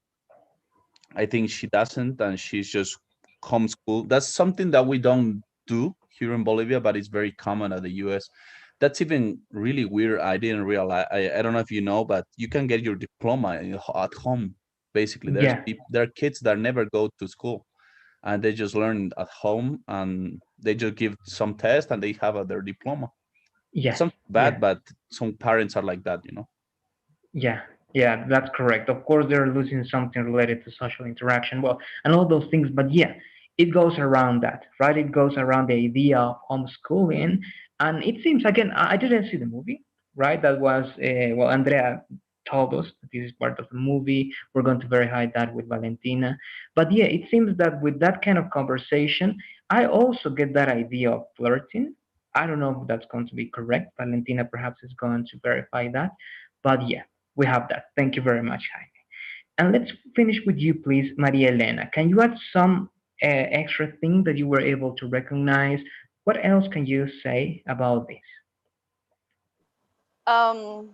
I think she doesn't, and she's just homeschool. That's something that we don't do here in Bolivia, but it's very common at the US. That's even really weird. I didn't realize. I don't know if you know, but you can get your diploma at home. Basically, Yeah. there are kids that never go to school and they just learn at home and they just give some test and they have their diploma. It's Yes. something bad, Yeah. but some parents are like that. Yeah. Yeah, that's correct. Of course, they're losing something related to social interaction. Well, and all those things. But yeah, it goes around that, right? It goes around the idea of homeschooling. And it seems, again, I didn't see the movie, right? That was, well, Andrea told us that this is part of the movie. We're going to verify that with Valentina. But yeah, it seems that with that kind of conversation, I also get that idea of flirting. I don't know if that's going to be correct. Valentina perhaps is going to verify that. But yeah, we have that. Thank you very much, Jaime. And let's finish with you, please, Maria Elena. Can you add some extra thing that you were able to recognize? What else can you say about this? Um,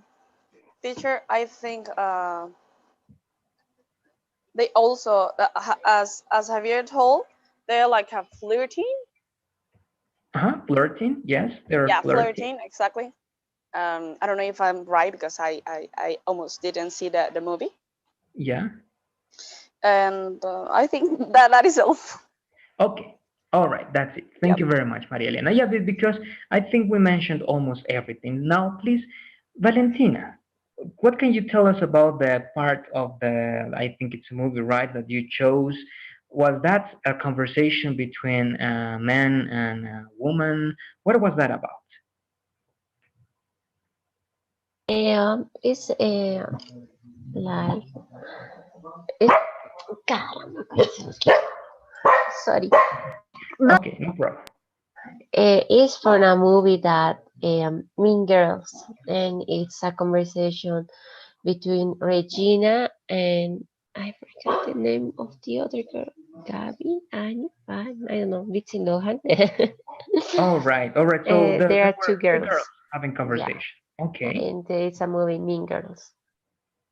Teacher, I think they also, as Javier told, they're like a flirting. Uh-huh, flirting. Yes, they're Yeah, flirting. flirting, exactly. I don't know if I'm right because I almost didn't see the movie. Yeah. And I think that is all. Okay. All right. That's it. Thank Yep. you very much, Maria Elena. Yeah, because I think we mentioned almost everything. Now, please, Valentina, what can you tell us about the part of the, I think it's a movie, right, that you chose? Was that a conversation between a man and a woman? What was that about? It's like it's caramba, sorry. Okay, no problem. It's from a movie that Mean Girls, and it's a conversation between Regina and I forgot the name of the other girl, Gabby, Annie, I don't know, Bitsy Lohan. All right, all right. So There there are two were two girls, girls having yeah, conversation. Okay. and it's a movie, Mean Girls.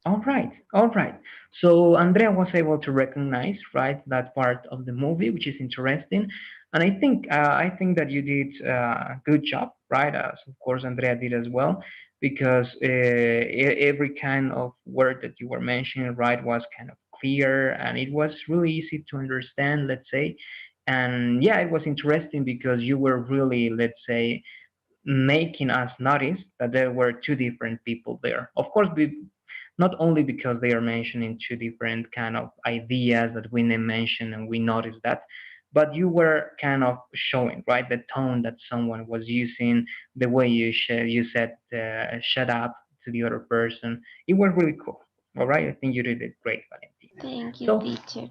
All right, all right. So Andrea was able to recognize, right, that part of the movie, which is interesting, and I think that you did a good job, right? As of course Andrea did as well, because every kind of word that you were mentioning, right, was kind of clear, and it was really easy to understand, let's say. And yeah, it was interesting because you were really, let's say, making us notice that there were two different people there. Of course, not only because they are mentioning two different kind of ideas that we mentioned and we noticed that, but you were kind of showing, right, the tone that someone was using, the way you said shut up to the other person. It was really cool. All right, I think you did it great, Valentina. Thank you, So teacher.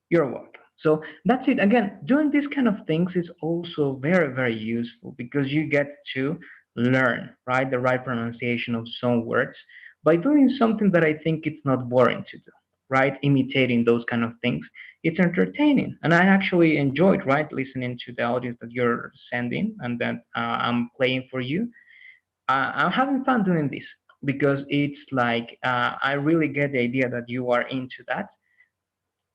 you're welcome. So that's it. Again, doing these kind of things is also very, very useful because you get to learn, right, the right pronunciation of some words by doing something that I think it's not boring to do, right? Imitating those kind of things. It's entertaining. And I actually enjoyed, right, listening to the audios that you're sending and that I'm playing for you. I'm having fun doing this because it's like I really get the idea that you are into that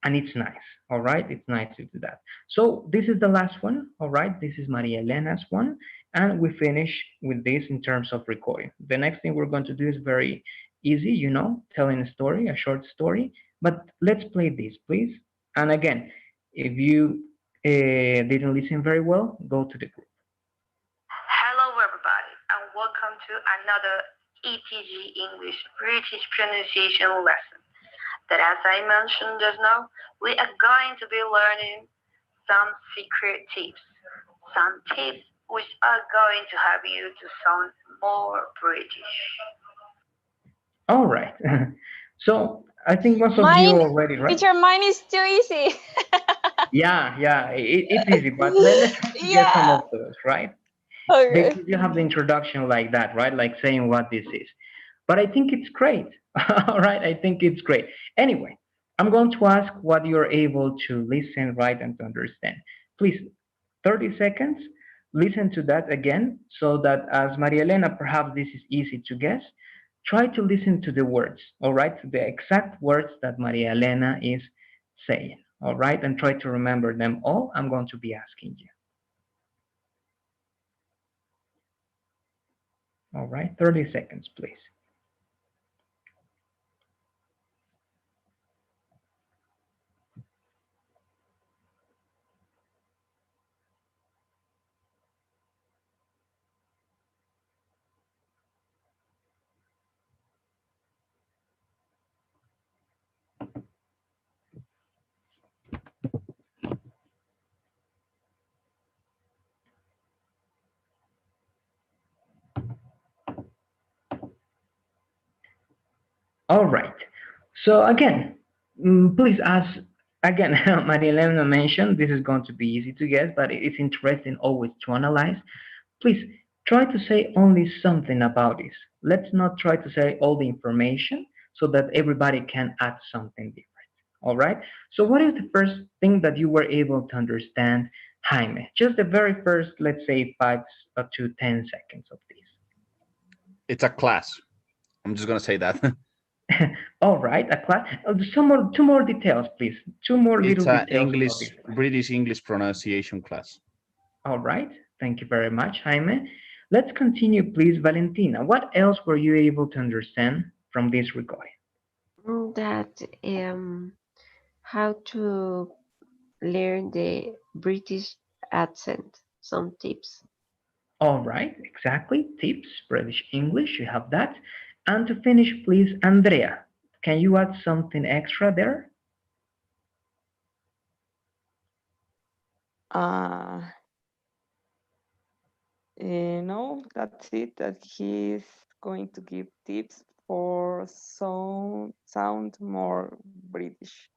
and it's nice. All right, it's nice to do that. So this is the last one. All right, this is Maria Elena's one, and we finish with this in terms of recording. The next thing we're going to do is very easy, you know, telling a story, a short story. But let's play this, please. And again, if you didn't listen very well, go to the group. Hello, everybody, and welcome to another ETG English British pronunciation lesson. That, as I mentioned just now, we are going to be learning some secret tips. Some tips which are going to help you to sound more British. All right. So I think most of you Mine, already, right? teacher, mine is too easy. Yeah, it's easy, but let's try to get some Yeah. of those, right? Okay. Because you have the introduction like that, right? Like saying what this is. But I think it's great. All right, I think it's great. Anyway, I'm going to ask what you're able to listen, right, and to understand. Please, 30 seconds. Listen to that again so that as Maria Elena, perhaps this is easy to guess. Try to listen to the words, all right? The exact words that Maria Elena is saying, all right? And try to remember them all. I'm going to be asking you. All right, 30 seconds, please. All right. So again, please ask again. Maria Elena mentioned this is going to be easy to guess, but it's interesting always to analyze. Please try to say only something about this. Let's not try to say all the information so that everybody can add something different. All right. So what is the first thing that you were able to understand, Jaime? Just the very first, let's say 5 to 10 seconds of this. It's a class. I'm just gonna say that. All right, a class. Some more, two more details, please. Two more It's little a details about English, this class. British English pronunciation class. All right, thank you very much, Jaime. Let's continue, please, Valentina. What else were you able to understand from this recording? That how to learn the British accent. Some tips. All right, exactly. Tips, British English, you have that. And to finish, please, Andrea, can you add something extra there? Uh, no, that's it. That he's going to give tips for sound more British.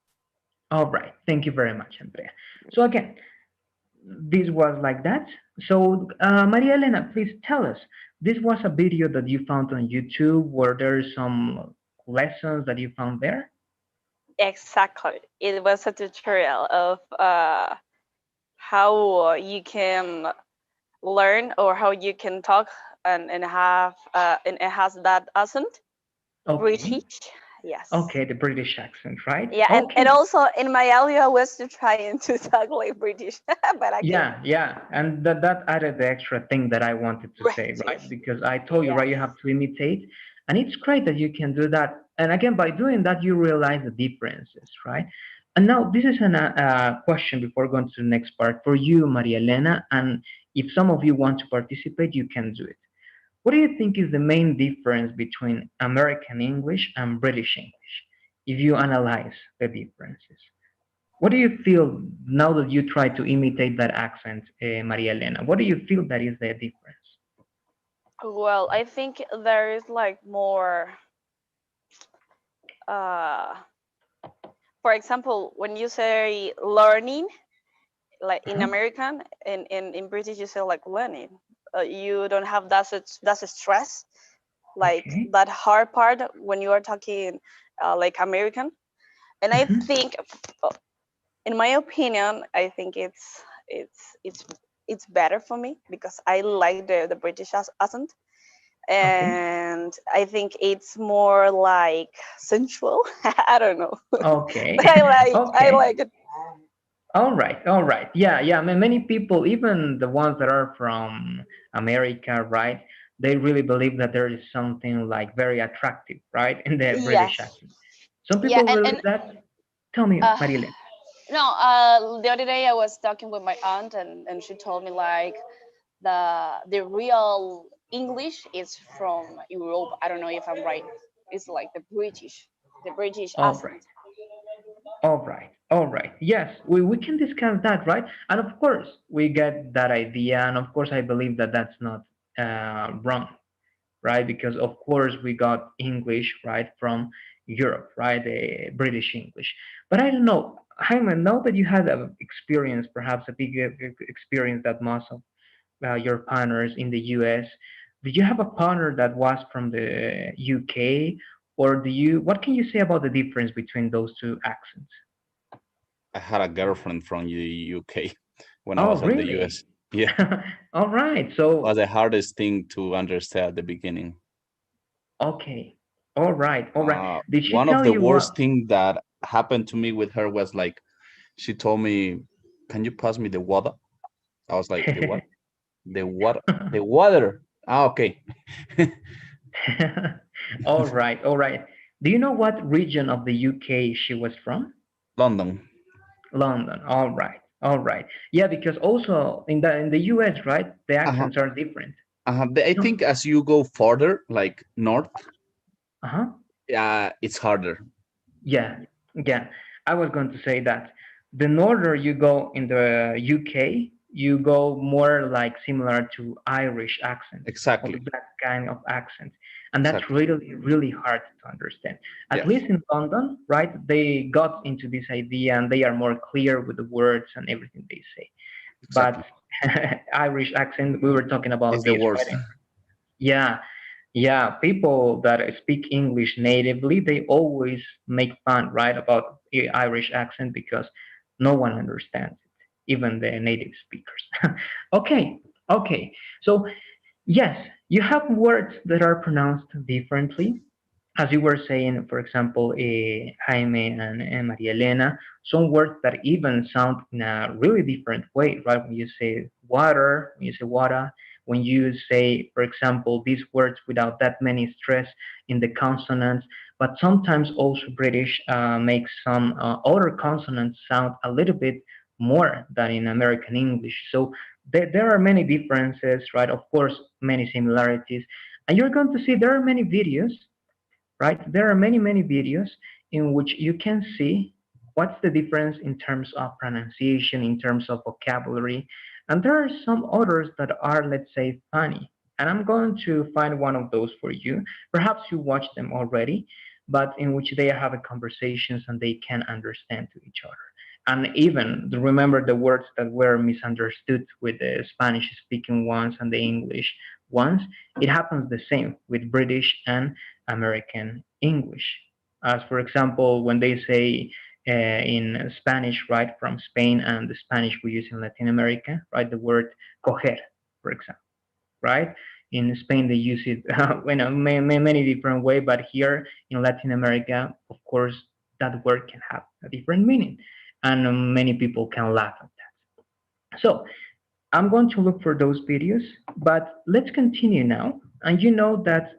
All right, thank you very much, Andrea. So again, this was like that. So, Maria Elena, please tell us. This was a video that you found on YouTube. Were there some lessons that you found there? Exactly. It was a tutorial of how you can learn or how you can talk and have and it has that accent. Okay. British. Yes. Okay, the British accent, right? Yeah, Okay. and also in my audio I was to trying to talk like British, but I can't. Yeah, and that added the extra thing that I wanted to say, right? British. Because I told you, Yeah. right, you have to imitate, and it's great that you can do that. And again, by doing that, you realize the differences, right? And now this is a question before going to the next part for you, Maria Elena, and if some of you want to participate, you can do it. What do you think is the main difference between American English and British English, if you analyze the differences? What do you feel now that you try to imitate that accent, Maria Elena? What do you feel that is the difference? Well, I think there is like more for example, when you say learning, like in American, in British you say like learning. You don't have that's a stress, like Okay. that hard part when you are talking like American. And I think, in my opinion, I think it's better for me because I like the British accent, Okay. and and I think it's more like sensual. I don't know, Okay. but I Okay. like it. All right, all right. Yeah, yeah. I mean, many people, even the ones that are from America, right? They really believe that there is something like very attractive, right, in the British Yes, accent. Some yeah, people believe and that. Tell me, uh, Marilyn. no, the other day I was talking with my aunt, and she told me like the real English is from Europe. I don't know if I'm right. It's like the British All right, accent. all right, all right. Yes, we can discuss that, right? And of course, we get that idea, and of course, I believe that that's not wrong, right? Because of course we got English right from Europe, right? The British English. But I don't know, Jaime, now that you had an experience, perhaps a big experience that most of your partners in the US, did you have a partner that was from the UK, or do you? What can you say about the difference between those two accents? I had a girlfriend from the UK when I Oh, was at the really? US. Yeah, All right. was So, the hardest thing to understand at the beginning. okay. All right. All right. Did she One of tell the you worst what? thing that happened to me with her was like, she told me, "Can you pass me the water?" I was like, "The what? The water? The water?" Ah, okay. All right, all right. Do you know what region of the UK she was from? London. London. All right, all right. Yeah, because also in the US, right, the Uh-huh. accents are different. I No. think as you go farther, like north, Uh-huh. it's harder. Yeah, yeah. I was going to say that the norther you go in the UK, you go more like similar to Irish accent or Exactly. that kind of accent. And that's Exactly. really, really hard to understand. At Yes. least in London, right? They got into this idea and they are more clear with the words and everything they say. But Exactly. Irish accent, we were talking about It's the this, worst. right? Yeah, yeah, people that speak English natively, they always make fun, right, about the Irish accent because no one understands it, even the native speakers. Okay, okay. So, yes, you have words that are pronounced differently. As you were saying, for example, Jaime and Maria Elena, some words that even sound in a really different way, right? When you say water, when you say water, when you say, for example, these words without that many stress in the consonants, but sometimes also British makes some other consonants sound a little bit more than in American English. So there are many differences, right? Of course, many similarities. And you're going to see there are many videos, right? There are many, many videos in which you can see what's the difference in terms of pronunciation, in terms of vocabulary. And there are some others that are, let's say, funny. And I'm going to find one of those for you. Perhaps you watched them already, but in which they are having conversations and they can understand to each other. And even remember the words that were misunderstood with the Spanish speaking ones and the English ones. It happens the same with British and American English. As for example, when they say in Spanish, right, from Spain and the Spanish we use in Latin America, right, the word coger, for example, right? In Spain, they use it in a many different way, but here in Latin America, of course, that word can have a different meaning, and many people can laugh at that. So I'm going to look for those videos, but let's continue now. And you know that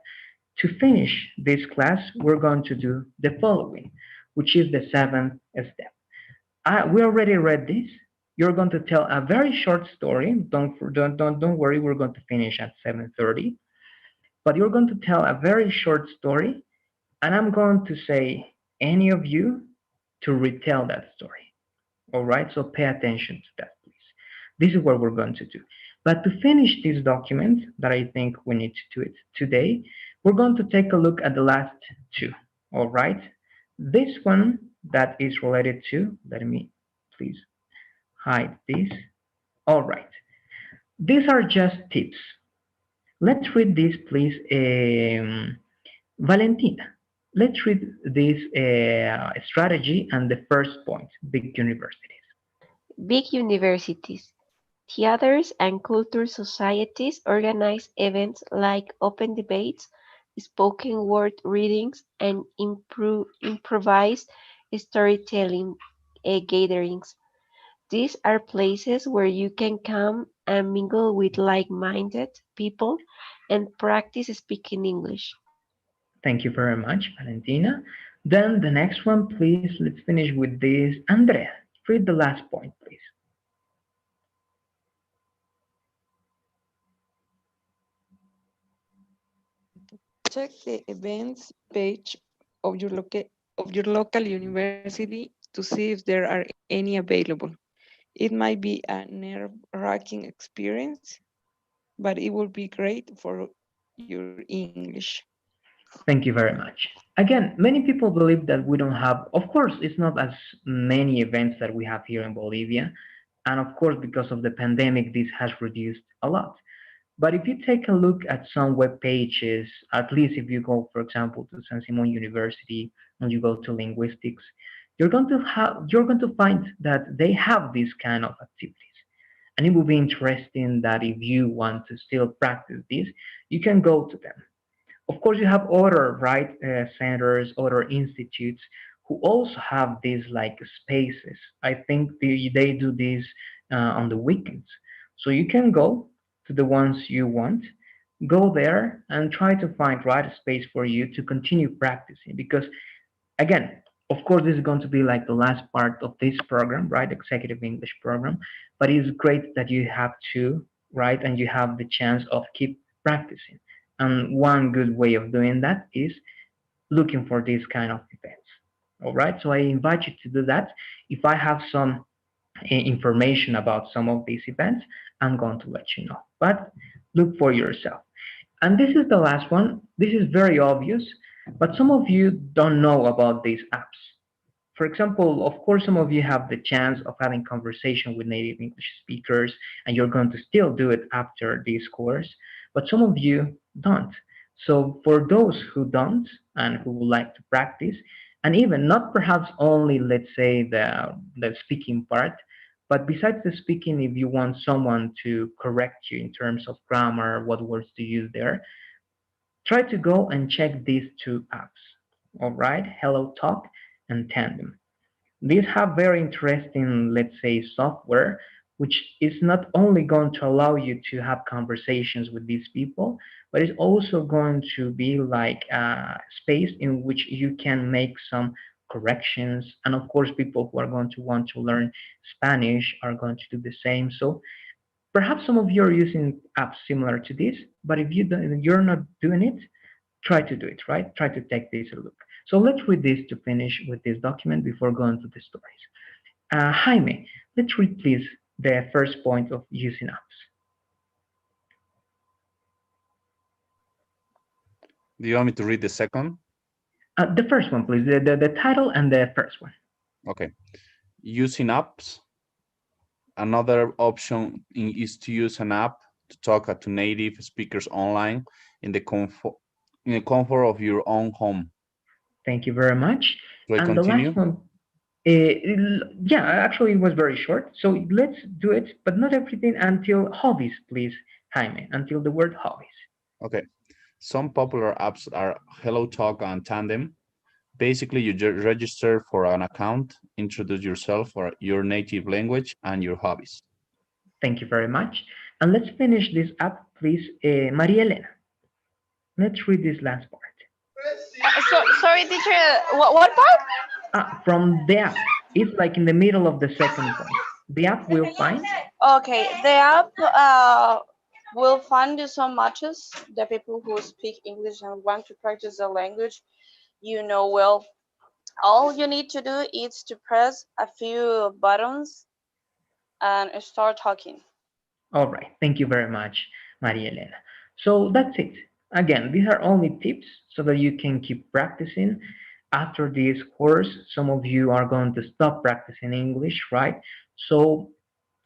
to finish this class, we're going to do the following, which is the seventh step. We already read this. You're going to tell a very short story. Don't worry. We're going to finish at 7:30. But you're going to tell a very short story, and I'm going to say any of you to retell that story. All right. So pay attention to that, please. This is what we're going to do. But to finish this document that I think we need to do it today, we're going to take a look at the last two. All right. This one that is related to, let me please hide this. All right. These are just tips. Let's read this, please. Valentina, let's read this strategy and the first point, big universities. Big universities, theaters, and culture societies organize events like open debates, spoken word readings, and improvised storytelling gatherings. These are places where you can come and mingle with like-minded people and practice speaking English. Thank you very much, Valentina. Then the next one, please, let's finish with this. Andrea, read the last point, please. Check the events page of your local university to see if there are any available. It might be a nerve-wracking experience, but it will be great for your English. Thank you very much. Again, many people believe that we don't have, of course, it's not as many events that we have here in Bolivia. And of course, because of the pandemic, this has reduced a lot. But if you take a look at some web pages, at least if you go, for example, to San Simon University and you go to linguistics, you're going to find that they have these kind of activities. And it will be interesting that if you want to still practice this, you can go to them. Of course, you have other right centers, other institutes who also have these like spaces. I think they do this on the weekends. So you can go to the ones you want, go there and try to find right space for you to continue practicing. Because again, of course, this is going to be like the last part of this program, right? Executive English program. But it's great that you have to, right? And you have the chance of keep practicing. And one good way of doing that is looking for these kind of events. All right. So I invite you to do that. If I have some information about some of these events, I'm going to let you know. But look for yourself. And this is the last one. This is very obvious, but some of you don't know about these apps. For example, of course, some of you have the chance of having conversation with native English speakers, and you're going to still do it after this course, but some of you don't. So for those who don't and who would like to practice, and even not perhaps only, let's say, the speaking part, but besides the speaking, if you want someone to correct you in terms of grammar, what words to use there, try to go and check these two apps. All right, Hello Talk and Tandem. These have very interesting, let's say, software, which is not only going to allow you to have conversations with these people, but it's also going to be like a space in which you can make some corrections. And of course, people who are going to want to learn Spanish are going to do the same. So perhaps some of you are using apps similar to this, but if you're not doing it, try to do it, right? Try to take this a look. So let's read this to finish with this document before going to the stories. Jaime, let's read please the first point of using apps. Do you want me to read the second? The first one, please. The title and the first one. Okay. Using apps. Another option is to use an app to talk to native speakers online in the comfort of your own home. Thank you very much. Do I and continue? The last one, yeah, actually it was very short. So let's do it, but not everything until hobbies, please, Jaime, until the word hobbies. Okay. Some popular apps are HelloTalk and Tandem. Basically, you register for an account, introduce yourself or your native language and your hobbies. Thank you very much. And let's finish this up, please. Maria Elena, let's read this last part. Sorry, teacher. What part? From the app. It's like in the middle of the second point. The app will find. Okay, the app will find you some matches. The people who speak English and want to practice the language, you know well. All you need to do is to press a few buttons and start talking. All right. Thank you very much, Maria Elena. So that's it. Again, these are only tips so that you can keep practicing. After this course, some of you are going to stop practicing English, right? So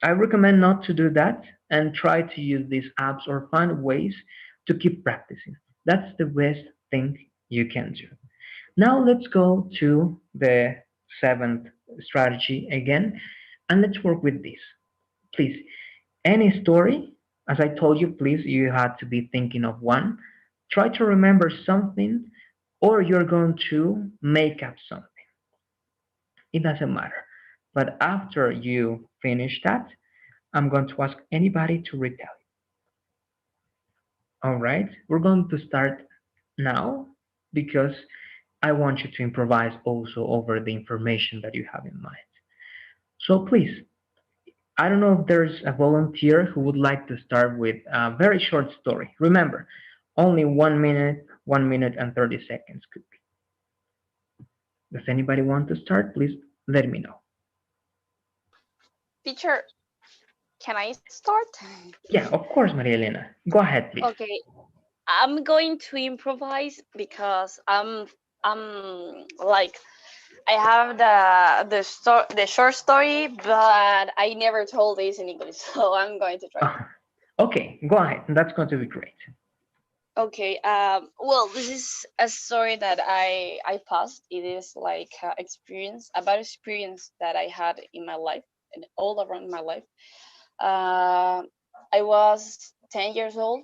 I recommend not to do that and try to use these apps or find ways to keep practicing. That's the best thing you can do. Now let's go to the seventh strategy again, and let's work with this. Please, any story, as I told you, please, you had to be thinking of one. Try to remember something, or you're going to make up something. It doesn't matter. But after you finish that, I'm going to ask anybody to retell it. All right, we're going to start now because I want you to improvise also over the information that you have in mind. So please, I don't know if there's a volunteer who would like to start with a very short story. Remember, only 1 minute and 30 seconds could be. Does anybody want to start? Please let me know. Teacher, can I start? Yeah, of course, Maria Elena. Go ahead, please. Okay, I'm going to improvise because I'm like I have the short story, but I never told this in English, so I'm going to try. Okay, go ahead. That's going to be great. Okay. Well, this is a story that I passed. It is like experience, a bad experience that I had in my life and all around my life. I was 10 years old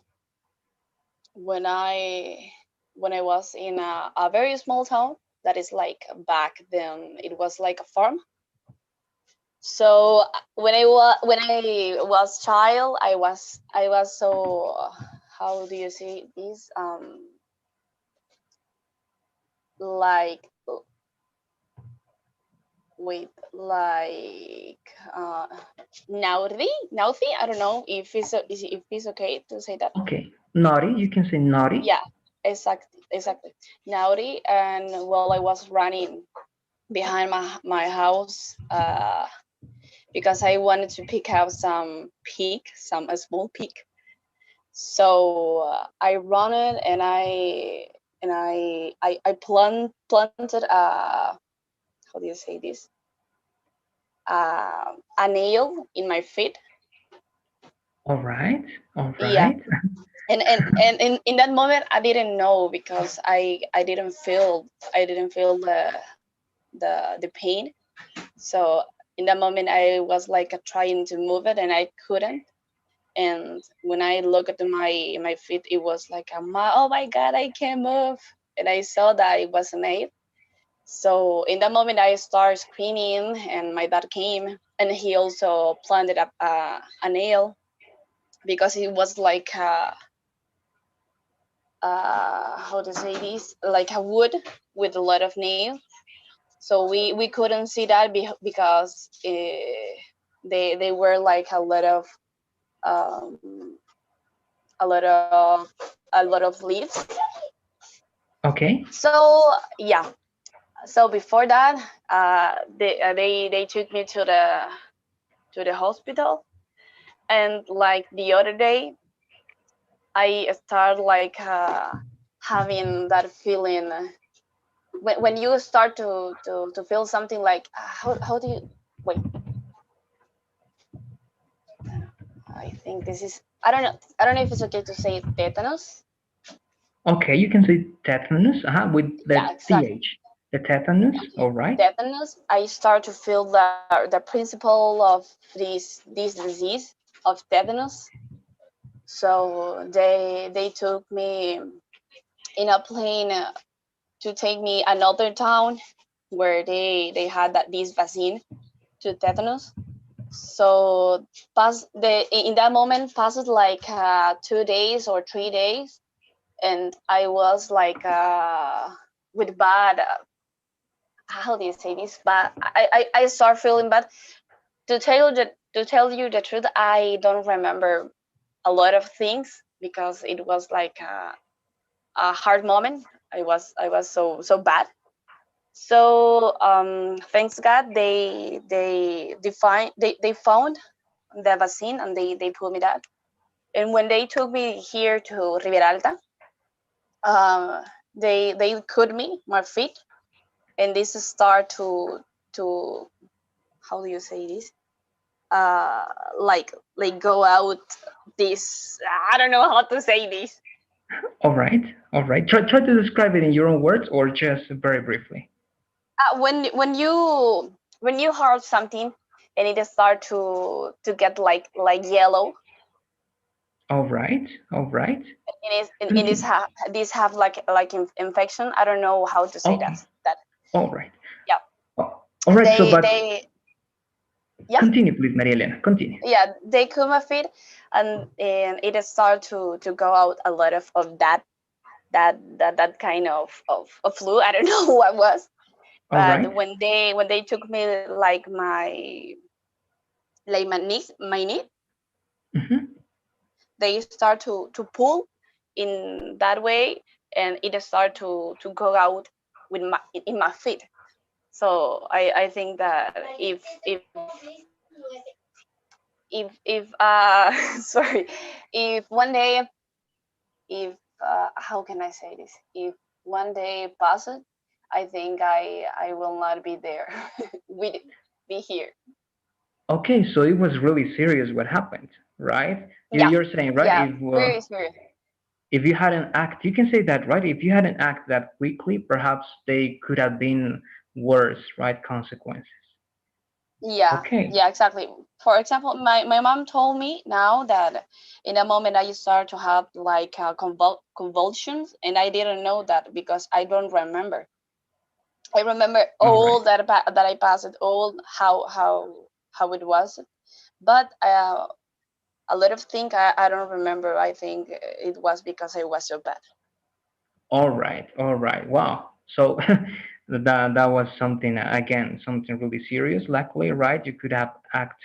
when I was in a very small town that is like back then it was like a farm. So when I was child, I was so how do you say this like wait like naughty. I don't know if it's okay to say that. Okay, naughty. You can say naughty. Yeah, exactly naughty. And well, I was running behind my house because I wanted to pick out some pig, a small pig. So I run it and I planted how do you say this a nail in my feet. All right. All Yeah, right. and in that moment I didn't know because I didn't feel the pain. So in that moment I was like trying to move it and I couldn't. And when I look at my feet, it was like oh my god, I can't move. And I saw that it was a nail. So in that moment I started screaming and my dad came and he also planted up a nail because it was like how to say this, like a wood with a lot of nails. So we couldn't see that because they were like um, a lot of leaves. Okay. So yeah. So before that, they took me to the hospital, and like the other day, I started like having that feeling when you start to feel something like how do you wait? I think this is I don't know if it's okay to say tetanus. Okay, you can say tetanus. With the Yeah, exactly. th. The tetanus. All right. Tetanus. I start to feel the principle of this disease of tetanus. So they took me in a plane to take me another town where they had this vaccine to tetanus. So in that moment passed like 2 days or 3 days, and I was like with bad. How do you say this? But I start feeling bad. To tell you the truth, I don't remember a lot of things because it was like a hard moment. I was so bad. So thanks God they found the vaccine and they put me that. And when they took me here to Rivera Alta, they cut me my feet, and this start to how do you say this? Uh, like go out this. I don't know how to say this. All right. All right. Try to describe it in your own words or just very briefly. When you hurt something and it start to get like yellow. All right, all right. Continue. These have like infection. I don't know how to say Okay, that. all right. Yeah. Oh, all right, so but They yeah. continue, please, Maria Elena, continue. Yeah, they come a fit, and it start to go out a lot of that kind of flu. I don't know what was, All right. but when they took me like my knee, Mhm. they start to pull in that way, and it start to go out with my in my feet. So I think that if sorry, if one day, if how can I say this, if one day passes, I think I will not be there with be here. Okay, so it was really serious what happened, right? Yeah, You're saying, right? yeah, very serious. If you hadn't act, you can say that, right? If you hadn't act that quickly, perhaps they could have been worse, right? Consequences. Yeah, Okay. yeah, exactly. For example, my mom told me now that in a moment I start to have like convulsions, and I didn't know that because I don't remember. I remember All right. all that I passed, all how it was, but a lot of things I don't remember. I think it was because I was so bad. All right. All right. Wow. So that was something, again, something really serious. Luckily, right? You could have act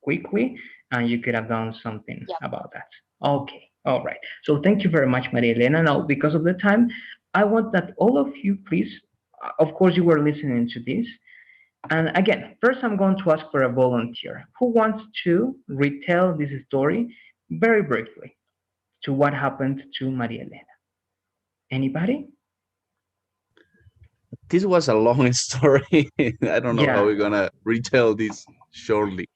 quickly and you could have done something Yeah. about that. Okay. All right. So thank you very much, Maria Elena. Now, because of the time, I want that all of you, please, of course, you were listening to this. And again, first I'm going to ask for a volunteer who wants to retell this story very briefly to what happened to Maria Elena. Anybody? This was a long story. I don't know how Yeah. we're gonna retell this shortly.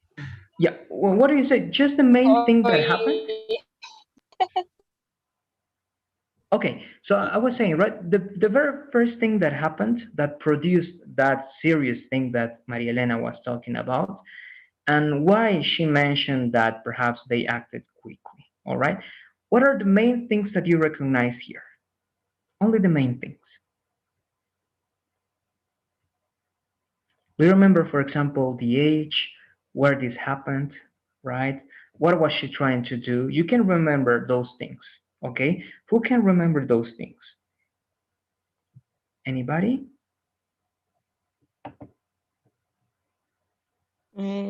Yeah. Well, what do you say? Just the main thing that happened? Sorry. Okay. So I was saying, right, the very first thing that happened that produced that serious thing that Maria Elena was talking about, and why she mentioned that perhaps they acted quickly. All right. What are the main things that you recognize here? Only the main things. We remember, for example, the age, where this happened, right? What was she trying to do? You can remember those things, okay? Who can remember those things? Anybody?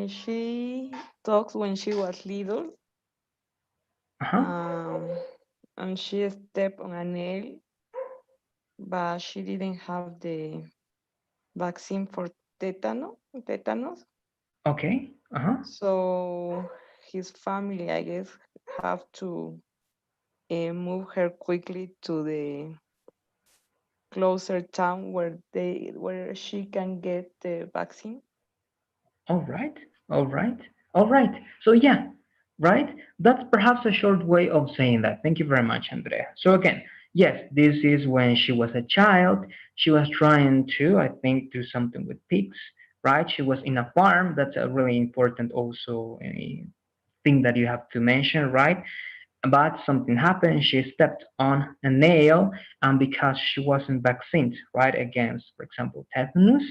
She talks when she was little, Uh-huh. and she stepped on a nail, but she didn't have the vaccine for tetanus. Okay. Uh-huh. So his family, I guess, have to move her quickly to the closer town where she can get the vaccine. All right. All right. All right. So yeah, right? That's perhaps a short way of saying that. Thank you very much, Andrea. So again, yes, this is when she was a child. She was trying to, I think, do something with pigs, right? She was in a farm. That's a really important also thing that you have to mention, right? But something happened. She stepped on a nail, and because she wasn't vaccinated, right, against, for example, tetanus,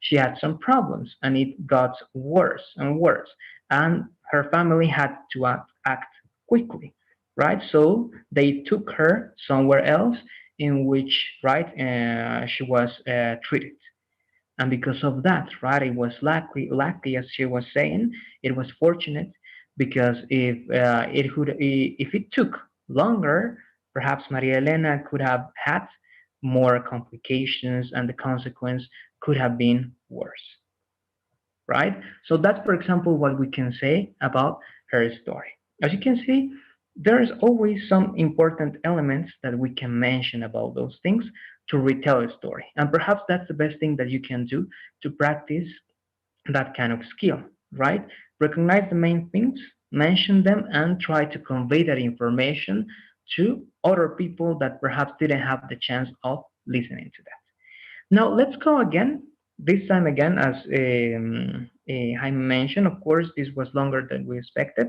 she had some problems, and it got worse and worse. And her family had to act quickly, right? So they took her somewhere else in which, right, she was treated. And because of that, right, it was lucky, as she was saying, it was fortunate because if it took longer, perhaps Maria Elena could have had more complications, and the consequence could have been worse, right? So that's, for example, what we can say about her story. As you can see, there's always some important elements that we can mention about those things to retell a story. And perhaps that's the best thing that you can do to practice that kind of skill, right? Recognize the main things, mention them, and try to convey that information to other people that perhaps didn't have the chance of listening to that. Now let's go again. This time again, as Jaime mentioned, of course, this was longer than we expected.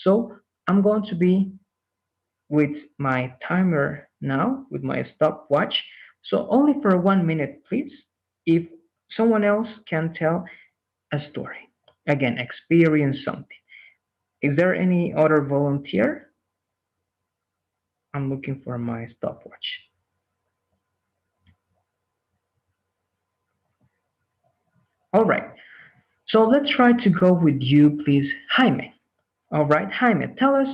So I'm going to be with my timer now, with my stopwatch. So only for 1 minute, please. If someone else can tell a story, again, experience something. Is there any other volunteer? I'm looking for my stopwatch. All right. So let's try to go with you, please, Jaime. All right, Jaime, tell us,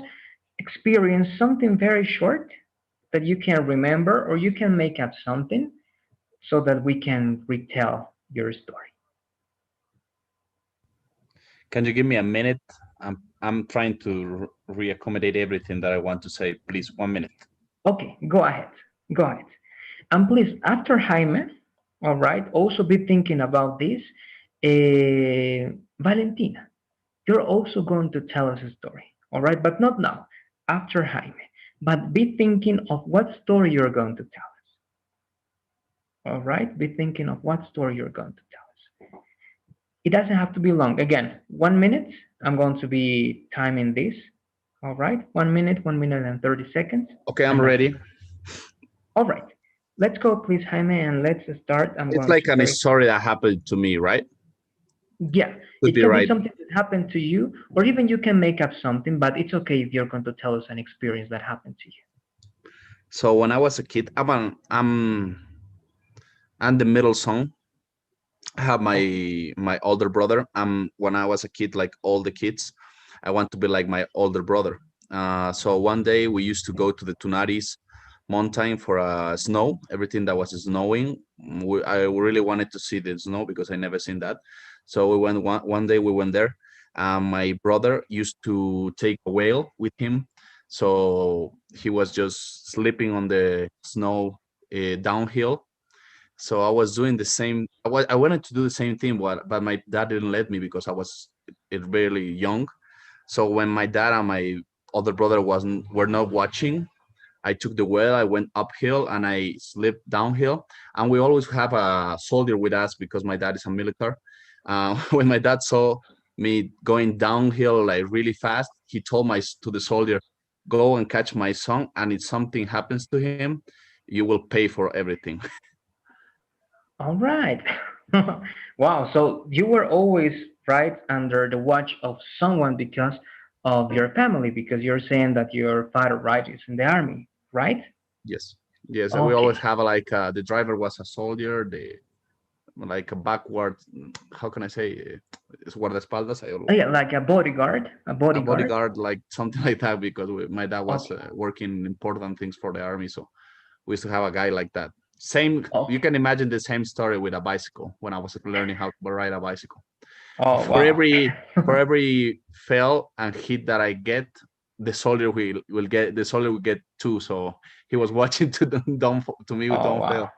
experience something very short that you can remember, or you can make up something so that we can retell your story. Can you give me a minute? I'm trying to reaccommodate everything that I want to say. Please, 1 minute. Okay, go ahead. Go ahead. And please, after Jaime, all right, also be thinking about this. Valentina, you're also going to tell us a story, all right, but not now, after Jaime. But be thinking of what story you're going to tell us. All right, be thinking of what story you're going to tell us. It doesn't have to be long. Again, 1 minute. I'm going to be timing this. All right, 1 minute, 1 minute and 30 seconds. Okay, I'm ready. All right, let's go, please, Jaime, and let's start. It's like a story that happened to me, right? Yeah, Could it be can right. be something that happened to you, or even you can make up something, but it's okay if you're going to tell us an experience that happened to you. So when I was a kid, I'm the middle son. I have my older brother. When I was a kid, like all the kids, I want to be like my older brother. So one day we used to go to the Tunaris mountain for snow, everything that was snowing. I really wanted to see the snow because I never seen that. So we went one day we went there. My brother used to take a whale with him. So he was just sleeping on the snow downhill. So I was doing the same. I wanted to do the same thing, but my dad didn't let me because I was really young. So when my dad and my other brother were not watching, I took the wheel. I went uphill and I slipped downhill. And we always have a soldier with us because my dad is a military. When my dad saw me going downhill like really fast, he told to the soldier, "Go and catch my son, and if something happens to him, you will pay for everything." All right. Wow. So you were always right under the watch of someone because of your family, because you're saying that your father, right, is in the army, right? Yes. Yes. We Okay. always have like the driver was a soldier, like a backward, how can I say, es guardaespaldas. Oh, yeah, like a bodyguard, A bodyguard, like something like that, because my dad was Okay. working important things for the army. So we used to have a guy like that. Same, Okay. you can imagine the same story with a bicycle when I was learning how to ride a bicycle. Oh, For wow. every fail and hit that I get, the soldier will get two. So he was watching to me Oh, don't fail.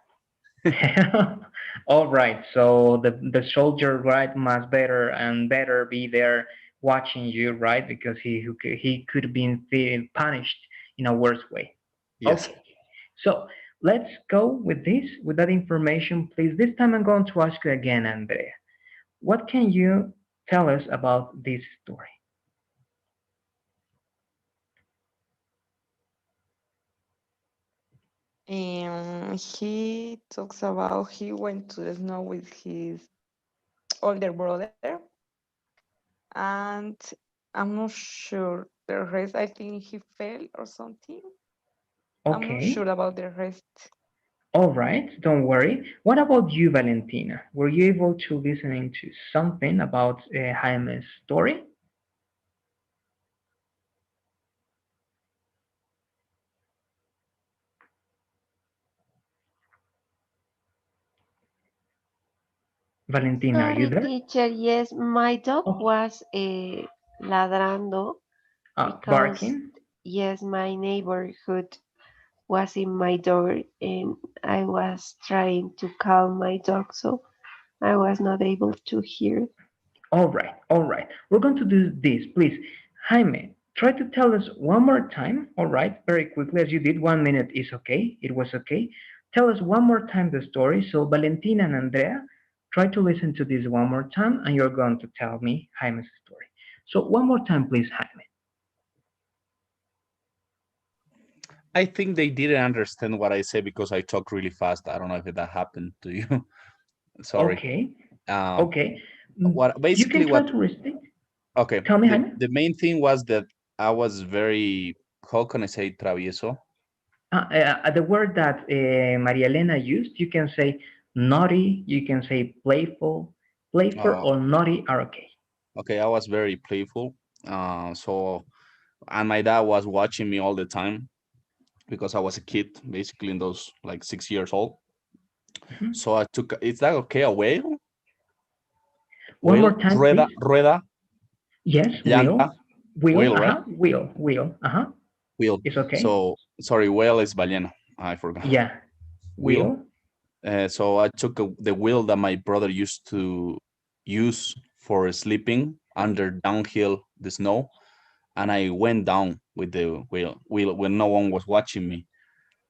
wow. All right. So the soldier, right, must better and better be there watching you, right? Because he could have been punished in a worse way. Yes. Okay. So let's go with this, with that information, please. This time I'm going to ask you again, Andrea. What can you tell us about this story? He talks about he went to the snow with his older brother, and I'm not sure the rest. I think he fell or something. I'm not Okay. sure about the rest. All right. Don't worry. What about you, Valentina? Were you able to listening to something about Jaime's story? Valentina, are you Sorry, there? teacher. Yes, my dog Oh, was ladrando because, barking. yes, my neighborhood was in my door and I was trying to calm my dog, so I was not able to hear. All right. All right. We're going to do this, please. Jaime, try to tell us one more time. All right. Very quickly, as you did. 1 minute is okay. It was okay. Tell us one more time the story. So Valentina and Andrea, try to listen to this one more time, and you're going to tell me Jaime's story. So one more time, please, Jaime. I think they didn't understand what I said because I talk really fast. I don't know if that happened to you. Sorry. Okay, Um, okay. what You basically can try what to restate. okay, Tell me, Jaime. the main thing was that I was very, how can I say, travieso? The word that Maria Elena used, you can say naughty, you can say playful. Playful Uh, or naughty are okay. okay, I was very playful. So and my dad was watching me all the time because I was a kid, basically in those like 6 years old. Mhm. So I took, is that okay? A whale? One more Whale? time, Rueda, please. rueda, Yes, llanta, wheel, whale, right? wheel, Wheel. it's okay. So sorry, whale is ballena. I forgot. Yeah, Wheel. wheel. So I took the wheel that my brother used to use for sleeping under downhill the snow, and I went down with the wheel when no one was watching me.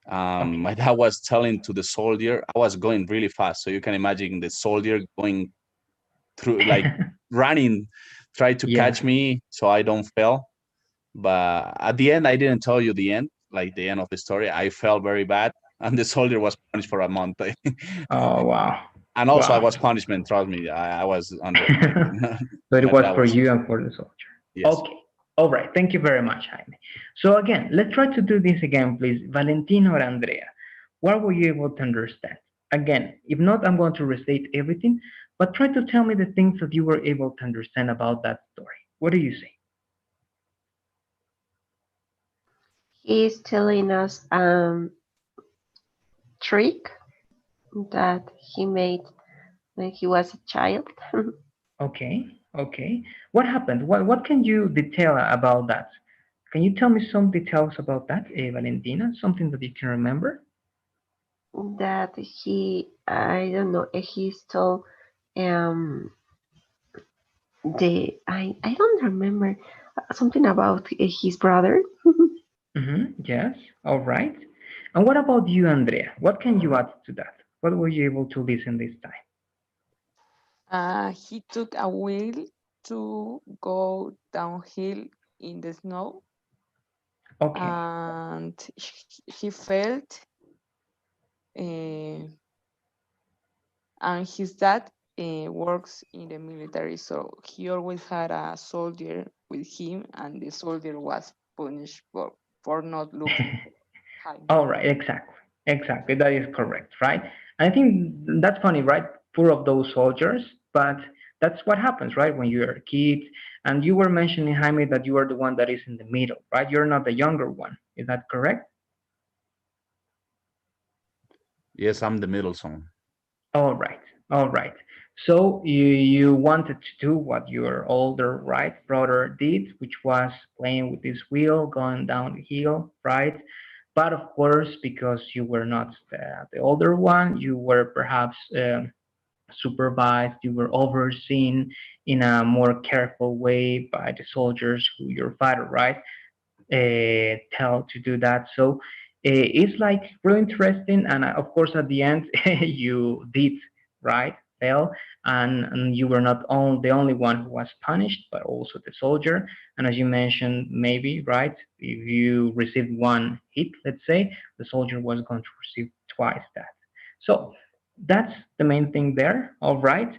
My Okay. dad was telling to the soldier, I was going really fast, so you can imagine the soldier going through, like running, try to Yeah. catch me so I don't fail. But at the end, I didn't tell you the end, like the end of the story. I felt very bad, and the soldier was punished for a month. Oh wow, And also, I wow. was punishment. Trust me, I was under like So it my was dad for was. you and for the soldier. Yes. Okay. All right. Thank you very much, Jaime. So again, let's try to do this again, please. Valentina or Andrea, what were you able to understand? Again, if not, I'm going to restate everything, but try to tell me the things that you were able to understand about that story. What do you say? He's telling us trick that he made when he was a child. Okay. Okay. What happened? What can you detail about that? Can you tell me some details about that, Valentina? Something that you can remember? That I don't know, he stole um I don't remember something about his brother. Yes. All right. And what about you, Andrea? What can you add to that? What were you able to listen this time? He took a wheel to go downhill in the snow, Okay. and he felt, uh, and his dad works in the military, so he always had a soldier with him, and the soldier was punished for not looking high. All right. Exactly. Exactly. That is correct, right? I think that's funny, right? Four of those soldiers, but that's what happens, right? When you're a kid, and you were mentioning, Jaime, that you are the one that is in the middle, right? You're not the younger one. Is that correct? Yes, I'm the middle son. All right, all right. So you wanted to do what your older right brother did, which was playing with this wheel, going down the hill, right? But of course, because you were not the older one, you were perhaps supervised, you were overseen in a more careful way by the soldiers who your father, right, tell to do that. So it's like really interesting. And of course, at the end, you did right fail, and you were not the only one who was punished, but also the soldier. And as you mentioned, maybe right, if you received one hit, let's say, the soldier was going to receive twice that. So that's the main thing there. All right.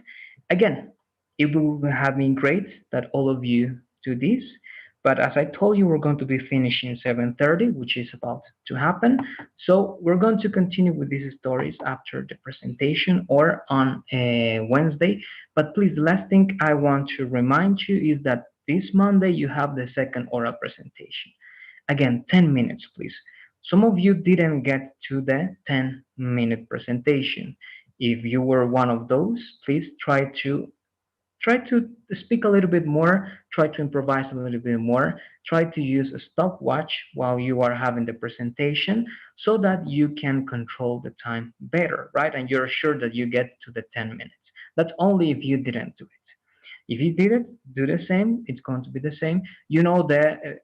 Again, it would have been great that all of you do this. But as I told you, we're going to be finishing 7:30, which is about to happen. So we're going to continue with these stories after the presentation or on Wednesday. But please, the last thing I want to remind you is that this Monday you have the second oral presentation. Again, 10 minutes, please. Some of you didn't get to the 10-minute presentation. If you were one of those, please try to speak a little bit more, try to improvise a little bit more, try to use a stopwatch while you are having the presentation so that you can control the time better, right? And you're sure that you get to the 10 minutes. That's only if you didn't do it. If you did it, do the same. It's going to be the same. You know the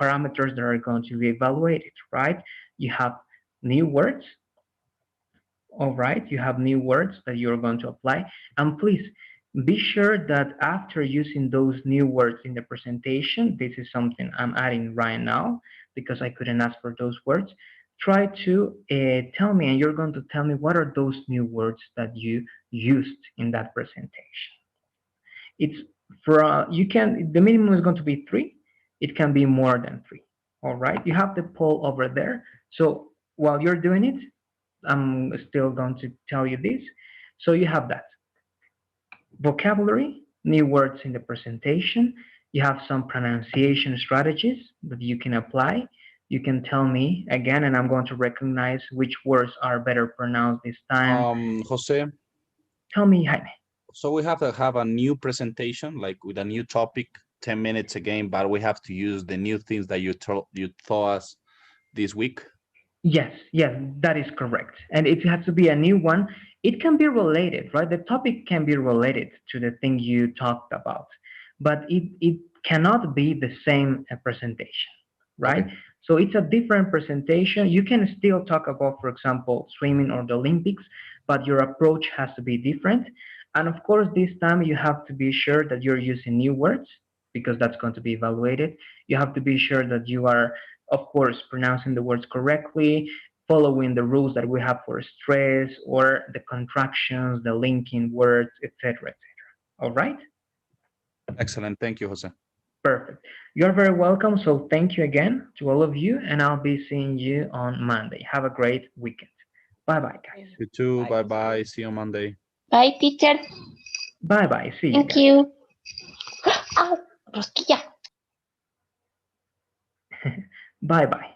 parameters that are going to be evaluated, right? You have new words, all right, you have new words that you're going to apply. And please be sure that after using those new words in the presentation, this is something I'm adding right now, because I couldn't ask for those words. Try to tell me, and you're going to tell me what are those new words that you used in that presentation. It's for the minimum is going to be 3. It can be more than 3. All right, you have the poll over there. So while you're doing it, I'm still going to tell you this. So you have that vocabulary, new words in the presentation. You have some pronunciation strategies that you can apply. You can tell me again, and I'm going to recognize which words are better pronounced this time. Jose, Tell me, Jaime. so we have to have a new presentation, like with a new topic, 10 minutes again, but we have to use the new things that you taught us this week. Yes, that is correct. And if it has to be a new one, it can be related, right? The topic can be related to the thing you talked about, but it cannot be the same presentation, right? Okay. So it's a different presentation. You can still talk about, for example, swimming or the Olympics, but your approach has to be different. And of course, this time you have to be sure that you're using new words because that's going to be evaluated. You have to be sure that you are, of course, pronouncing the words correctly, following the rules that we have for stress or the contractions, the linking words, etc., etc. All right? Excellent. Thank you, Jose. Perfect. You're very welcome. So thank you again to all of you, and I'll be seeing you on Monday. Have a great weekend. Bye-bye, guys. You too. Bye. Bye-bye. See you on Monday. Bye, teacher. Bye-bye. See you Thank guys. you. Ow, rosquilla. Bye-bye.